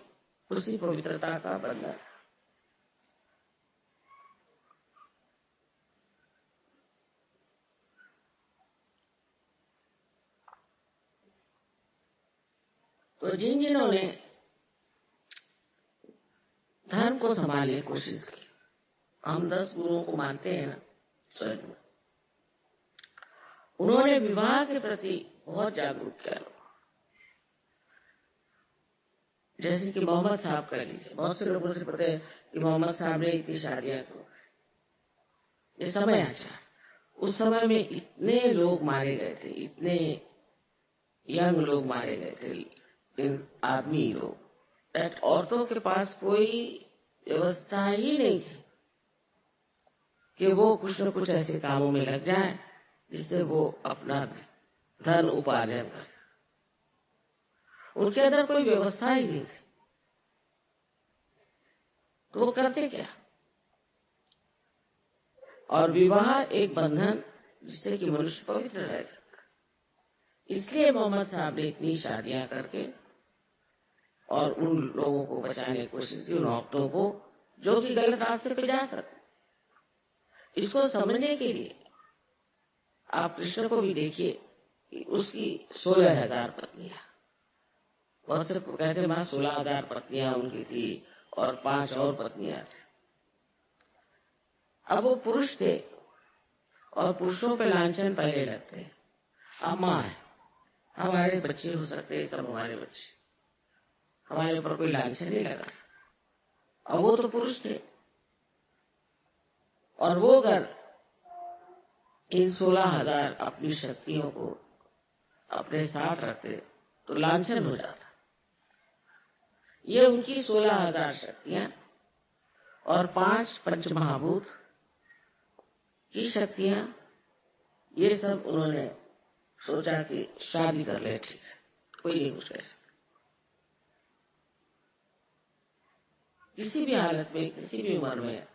उसी पवित्रता का बंधन है। तो जिन्होंने धर्म को संभालने की कोशिश की, हम 10 गुरुओं को मानते हैं ना स्वर्ग में, उन्होंने विवाह के प्रति बहुत जागरूक किया। जैसे कि मोहम्मद साहब कर लीजिए, बहुत से लोगों से पता है कि मोहम्मद साहब ने इतनी शादियां की। ये समय अच्छा, उस समय में इतने लोग मारे गए थे, इतने यंग लोग मारे गए थे, इन आदमी लोग, दैट औरतों के पास कोई व्यवस्था ही नहीं थी कि वो कुछ न कुछ ऐसे कामों में लग जाएं जिससे वो अपना धन उपार्जन कर। उनके अंदर कोई व्यवस्था ही नहीं थी, तो वो करते क्या? और विवाह एक बंधन जिससे कि मनुष्य पवित्र रह सकता। इसलिए मोहम्मद साहब ने इतनी शादियां करके और उन लोगों को बचाने की कोशिश की, उन औरतों को जो कि गलत रास्ते पे जा सकते। इसको समझने के लिए आप कृष्ण को भी देखिए कि उसकी 16,000 पत्नियां, बहुत से कहते वहां 16,000 पत्नियां उनकी थी और 5 और पत्नियां थी। अब वो पुरुष थे और पुरुषों पे लांछन पहले लगते, अम्मा है, हमारे बच्चे हो सकते, सब हमारे बच्चे, हमारे ऊपर कोई लांछन नहीं लगा सकता। और वो तो पुरुष थे, और वो अगर इन 16,000 अपनी शक्तियों को अपने साथ रखते तो लांछन हो जाता। ये उनकी 16,000 शक्तियां और 5 पंचमहाभूत की शक्तियां, ये सब उन्होंने सोचा कि शादी कर ले, ठीक है, कोई नहीं कुछ कह सकता। किसी भी हालत में, किसी भी उम्र में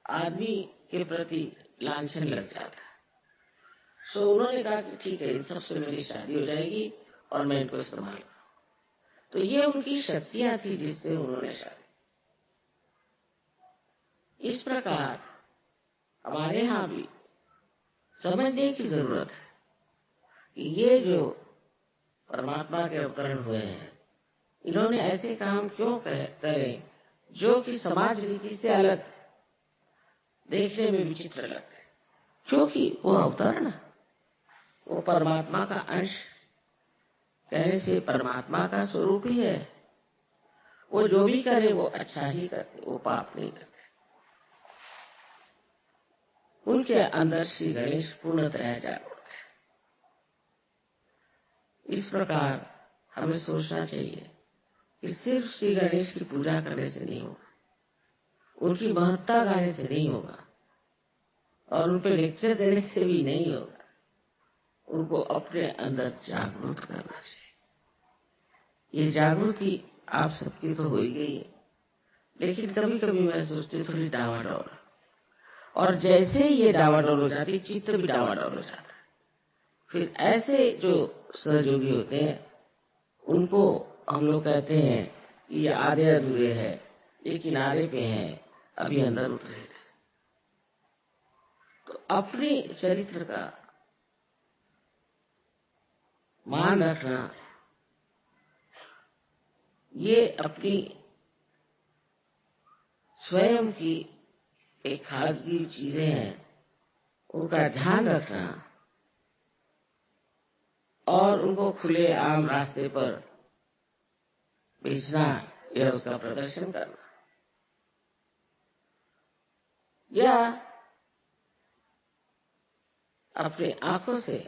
आदमी के प्रति लांछन लग जाता है। सो उन्होंने कहा कि ठीक है, इन सबसे मेरी शादी हो जाएगी और मैं इनको इस्तेमाल करूं। तो ये उनकी शक्तियां थी जिससे उन्होंने शादी। इस प्रकार हमारे यहां भी समझने की जरूरत है कि ये जो परमात्मा के अवतरण हुए हैं, इन्होंने ऐसे काम क्यों करे जो कि समाज रीति से अलग, देखने में विचित्र लगते, क्योंकि वो अवतरण, वो परमात्मा का अंश, कहने से परमात्मा का स्वरूप ही है। वो जो भी करे वो अच्छा ही करते, वो पाप नहीं करते। उनके अंदर श्री गणेश पूर्णतः जागरूक है। इस प्रकार हमें सोचना चाहिए कि सिर्फ श्री गणेश की पूजा करने से नहीं होगा, उनकी महत्ता गाने से नहीं होगा, और उन पर लेक्चर देने से भी नहीं होगा। उनको अपने अंदर जागरूक करना चाहिए। ये जागृति आप सबकी तो हो ही गई है, लेकिन कभी कभी मैं सोचती हूँ थोड़ी डावाडोल, और जैसे ही ये डावाडोल हो जाती, चित्त भी डावाडोल हो जाता है। फिर ऐसे जो सहयोगी होते हैं उनको हम लोग कहते हैं कि ये आधे अधूरे हैं, ये किनारे पे हैं, अभी अंदर उतरे। तो अपने चरित्र का मान रखना, ये अपनी स्वयं की एक खासगी चीजें हैं, उनका ध्यान रखना और उनको खुले आम रास्ते पर बेचना या उसका प्रदर्शन करना, या अपनी आंखों से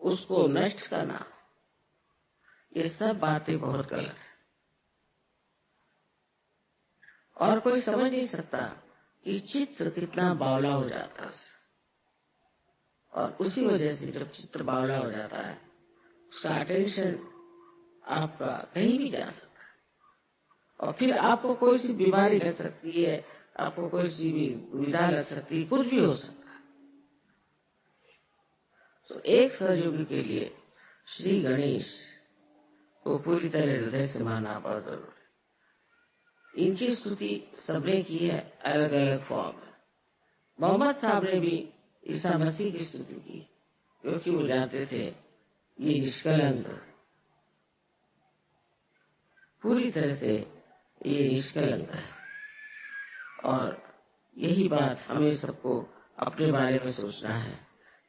उसको नष्ट करना, ये सब बातें बहुत गलत है। और कोई समझ नहीं सकता कि चित्र कितना बावला हो जाता है। और उसी वजह से जब चित्र बावला हो जाता है, उसका अटेंशन आपका कहीं भी जा सकता है, और फिर आपको कोई सी बीमारी लग सकती है, आपको कोई सी भी दुविधा लग सकती है, कुछ भी हो सकता है। तो एक सहयोगी के लिए श्री गणेश को पूरी तरह हृदय से मानना बहुत जरूरी है। इनकी स्तुति सबने की है, अलग अलग फॉर्म में। मोहम्मद साहब ने भी ईसा मसीह की स्तुति की, क्योंकि वो जानते थे ये निष्कलंक, पूरी तरह से ये निष्कलंक है। और यही बात हमें सबको अपने बारे में सोचना है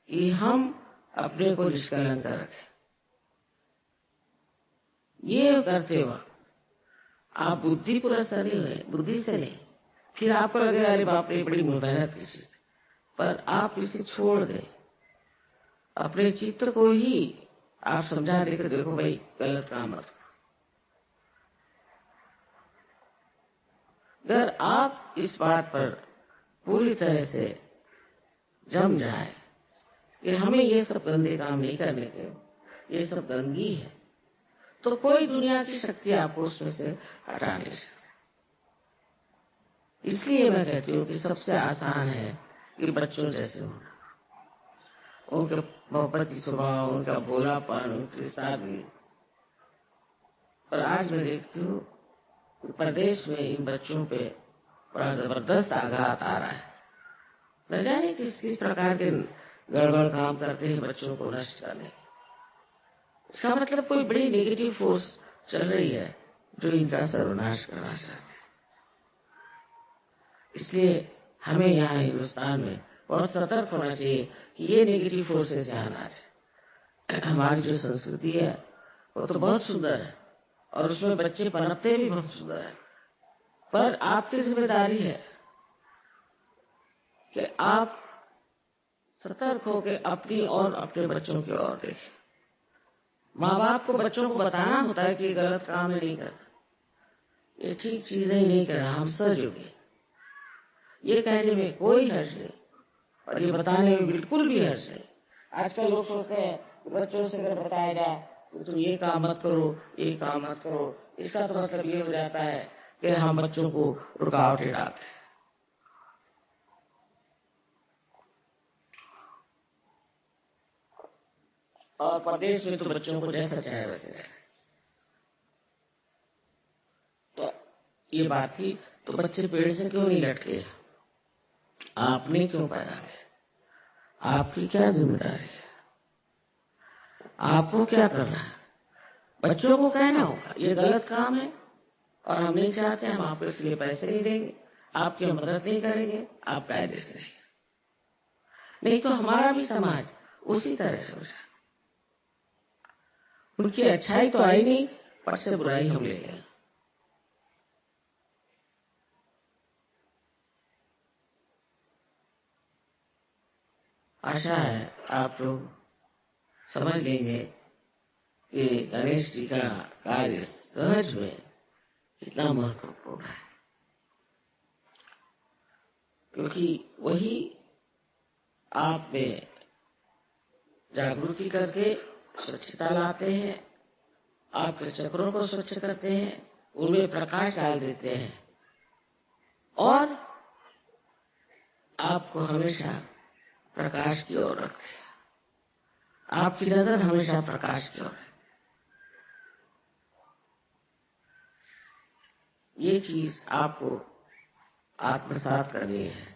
कि हम अपने को निष्कलंक रखें। ये करते वक्त आप बुद्धि पुरस्कार नहीं हुए, बुद्धि से नहीं, फिर आपको लगेगा अरे बाप रे बड़ी मेहनत की चीज, पर आप इसे छोड़ दें, अपने चित्र को ही आप समझा देकर देखो भाई गलत काम मत। अगर आप इस बात पर पूरी तरह से जम जाए कि हमें ये सब गंदे काम नहीं करने के, ये सब गंदगी है, तो कोई दुनिया की शक्ति आपको उसमें से हटा नहीं सकती। इसलिए मैं कहती हूँ कि सबसे आसान है कि बच्चों जैसे होना, उनके मोहब्बत की स्वभाव, उनका भोलापन, उनकी सादगी। और आज मैं देखती हूँ प्रदेश में इन बच्चों पे बड़ा जबरदस्त आघात आ रहा है। न जाने किस किस प्रकार के गड़बड़ काम करते हैं बच्चों को नष्ट करने। इसका मतलब कोई बड़ी नेगेटिव फोर्स चल रही है जो इनका सर्वनाश करना चाहती है। इसलिए हमें यहाँ हिंदुस्तान में बहुत सतर्क होना चाहिए कि ये नेगेटिव फोर्सेस यहाँ ना आए। हमारी जो संस्कृति है वो तो बहुत सुंदर है, और उसमें बच्चे पनपते भी बहुत सुंदर है, पर आपकी जिम्मेदारी है कि आप सतर्क होकर अपनी और अपने बच्चों की ओर देखें। माँ बाप को बच्चों को बताना होता है कि ये गलत काम है, नहीं करना, ये ठीक चीजें ही नहीं करना, हम सजोगे। ये कहने में कोई हर्ज नहीं और ये बताने में बिल्कुल भी हर्ज नहीं। आजकल लोग सोचते हैं कि बच्चों से अगर बताया जाए कि तुम ये काम मत करो, ये काम मत करो, इसका तो मतलब ये हो जाता है कि हम बच्चों को रुकावटें डालते हैं। और प्रदेश में तो बच्चों को जैसा चाहे वैसे रहे। तो ये बात थी, तो बच्चे पेड़ से क्यों नहीं लटके? आपने क्यों पैदा किया? आपकी क्या जिम्मेदारी है? आपको क्या करना है? बच्चों को कहना होगा ये गलत काम है और हम नहीं चाहते, हम आपको इसलिए पैसे नहीं देंगे, आपकी मदद नहीं करेंगे, आप कायदे से रहेंगे। नहीं तो हमारा भी समाज उसी तरह से हो जाए। उनकी अच्छाई तो आई नहीं, पर से बुराई हम ले गए। आशा है आप लोग समझ लेंगे कि गणेश जी का कार्य सहज में कितना महत्वपूर्ण है, क्योंकि वही आप में जागृति करके स्वच्छता लाते हैं, आपके चक्रों को स्वच्छ करते हैं, उनमें प्रकाश डाल देते हैं और आपको हमेशा प्रकाश की ओर रखते हैं। आपकी नजर हमेशा प्रकाश की ओर है। ये चीज आपको आत्मसात करनी है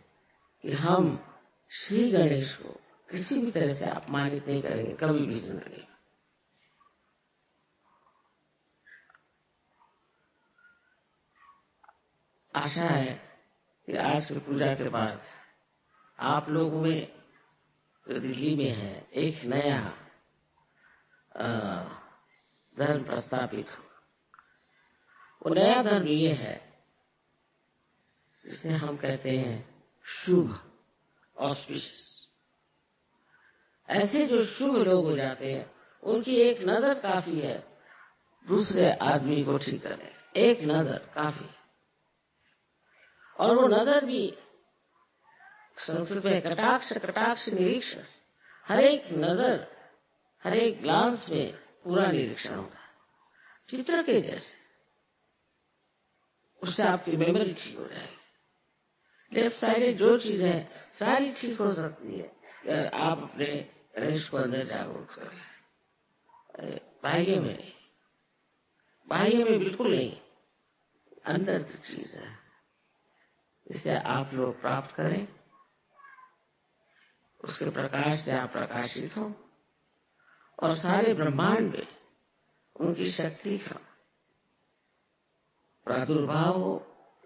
कि हम श्री गणेश को किसी भी तरह से अपमानित नहीं करेंगे कभी भी जिंदगी में। आशा है कि आज की पूजा के बाद आप लोगों में जो दिल्ली में है एक नया धर्म प्रस्तापित हो। वो नया धर्म ये है जिसे हम कहते हैं शुभ, ऑस्पिशियस। ऐसे जो शुभ लोग हो जाते हैं उनकी एक नजर काफी है दूसरे आदमी को ठीक करने, एक नजर काफी है। और वो नजर भी संस्कृत में कटाक्ष, कटाक्ष निरीक्षण, हर एक नजर, हर एक ग्लांस में पूरा निरीक्षण होता है, चित्र के जैसे। उससे आपकी मेमोरी ठीक हो जाएगी। लेफ्ट साइड जो चीज है सारी ठीक हो सकती है अगर आप अपने गणेश को अंदर जागरूक करें। बाह्य में नहीं, बाह्य में बिल्कुल नहीं, अंदर की चीज है। इसे आप लोग प्राप्त करें, उसके प्रकाश से आप प्रकाशित हो और सारे ब्रह्मांड में उनकी शक्ति का प्रादुर्भाव हो,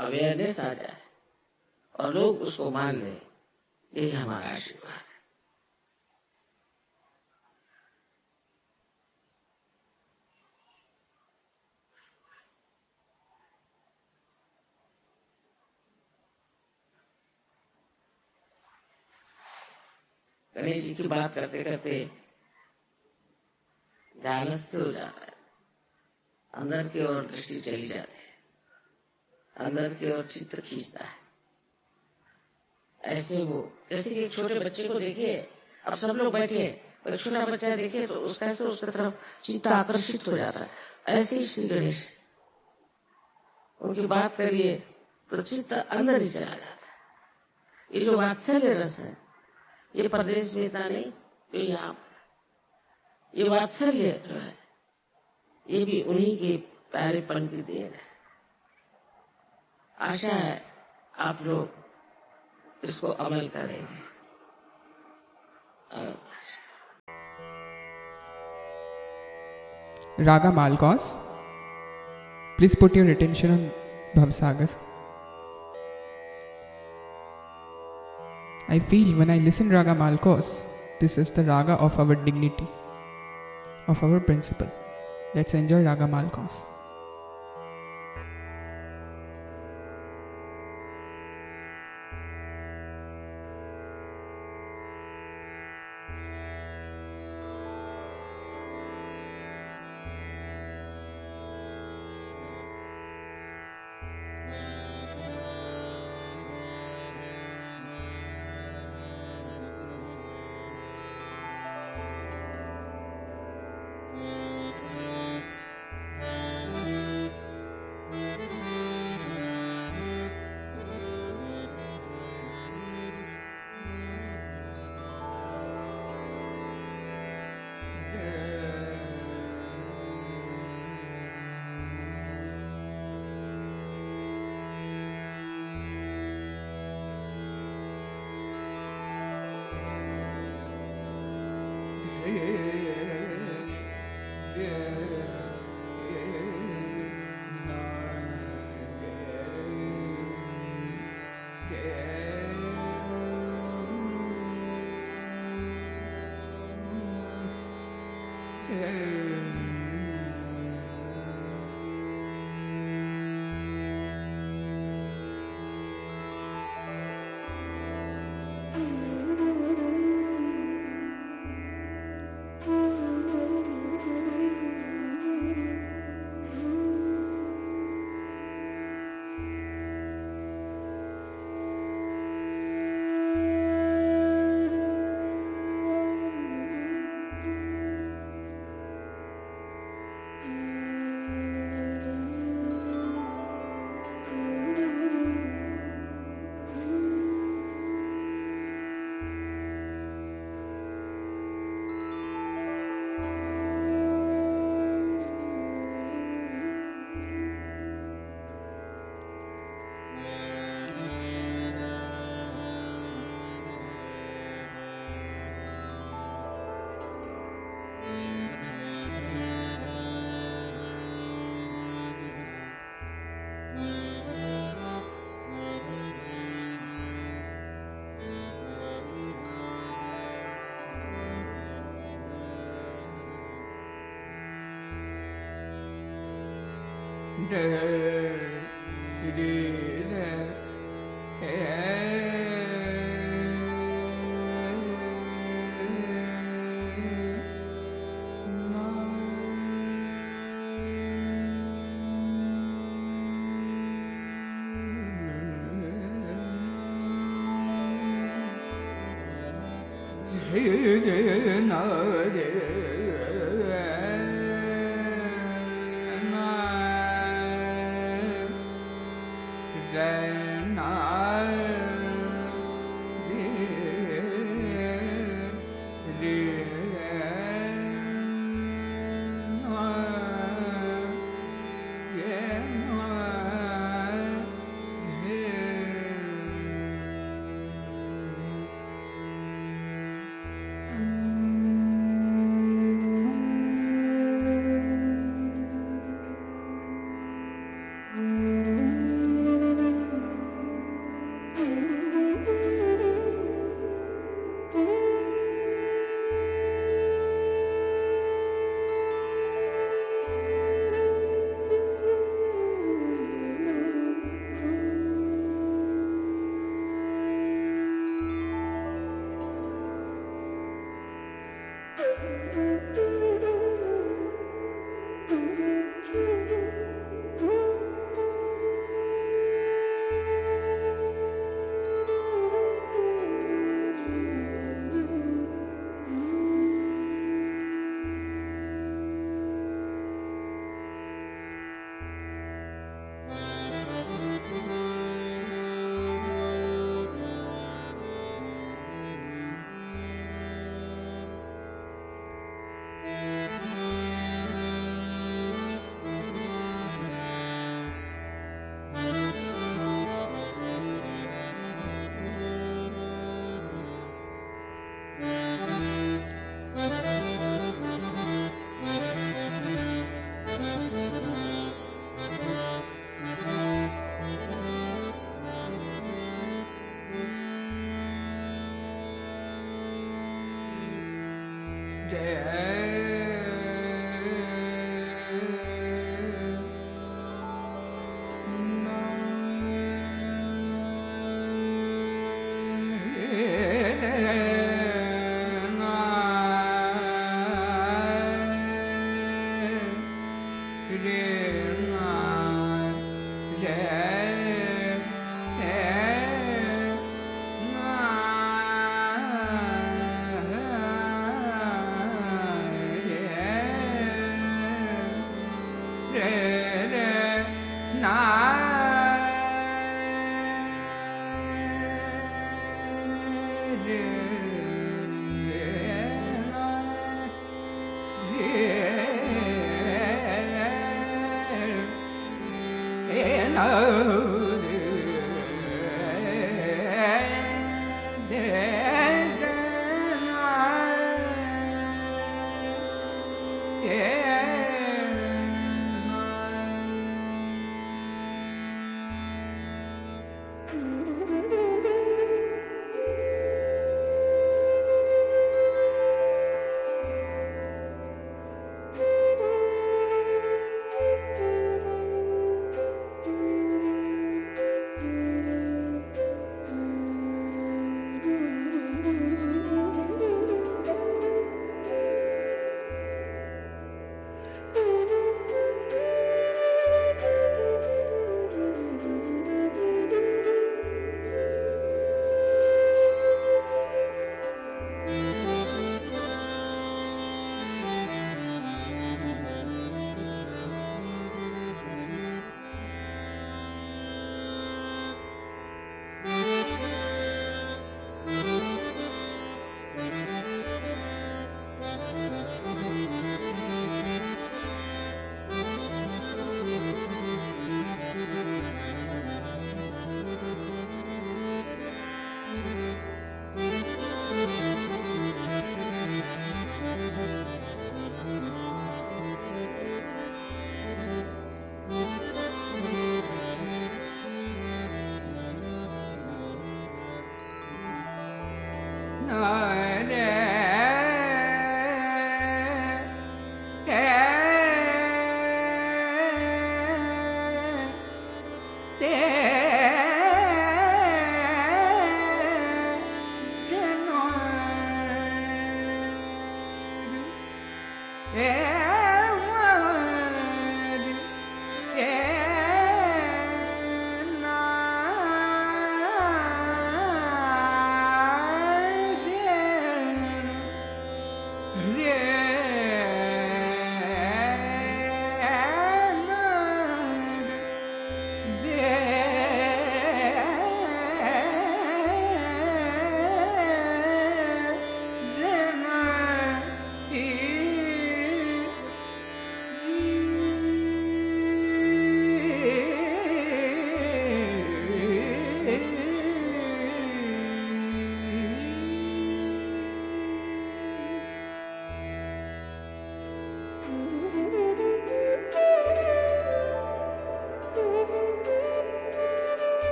अवेयरनेस आ जाए और लोग उसको मान लें। यही हमारा आशीर्वाद है। गणेश जी की बात करते करते ध्यानस्थ हो जाता है, अंदर की ओर दृष्टि चली जाती है, अंदर की ओर चित्र खींचता है। ऐसे वो जैसे कि एक छोटे बच्चे को देखिए, अब सब लोग बैठे, पर छोटा बच्चा देखे तो उसका ऐसे उसकी तरफ चित्त आकर्षित हो जाता है। ऐसे ही श्री गणेश, उनकी बात करिए तो चित्त अंदर ही चला जाता है। ये जो वात्सल्य रस है ये प्रदेश में इतना नहीं, तो यहाँ ये वात्सल्य जो है ये भी उन्हीं के प्यारेपन की देन है। आशा है आप लोग इसको अमल करेंगे। Raga Malkos, please put your attention on Bhavsagar. I feel when I listen Raga Malkos, this is the raga of our dignity, of our principle. Let's enjoy Raga Malkos.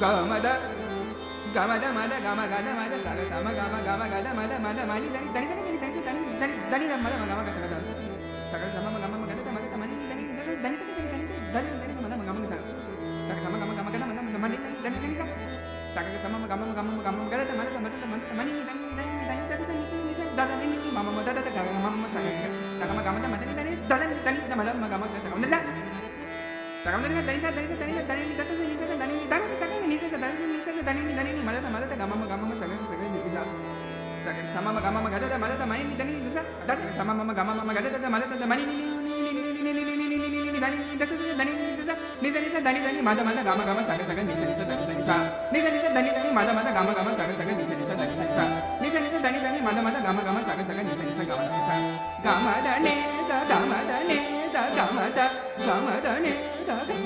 Gamada gamada mada gama gada mada saga sama gama gama gada mada mada mani dani dani dani dani dani dani dani dani mada gama gada saga saga sama gama gada mada mani dani dani dani dani dani dani mada gama saga saga sama gama gama gada mada mani dani dani dani saga sama gama gama gama gada mada mada mani dani dani dani dani dada ni mama mada dada gama mama saga saga gama gada mada dani dani dani mada gama gada saga mada saga mada dani dani dani dani dani dani dani dani dani mada mada gama gama saga saga ni bisa saga sama gama gada mada mani dani bisa dada sama gama gada mada mani ni dani dani bisa nisa nisa dani dani mada mada gama gama saga saga nisa nisa dani nisa nisa nisa dani dani mada mada gama gama saga saga nisa nisa dani nisa nisa nisa dani dani mada mada gama gama saga saga nisa nisa gama nisa gama dani da gama dani da gama da gama dani da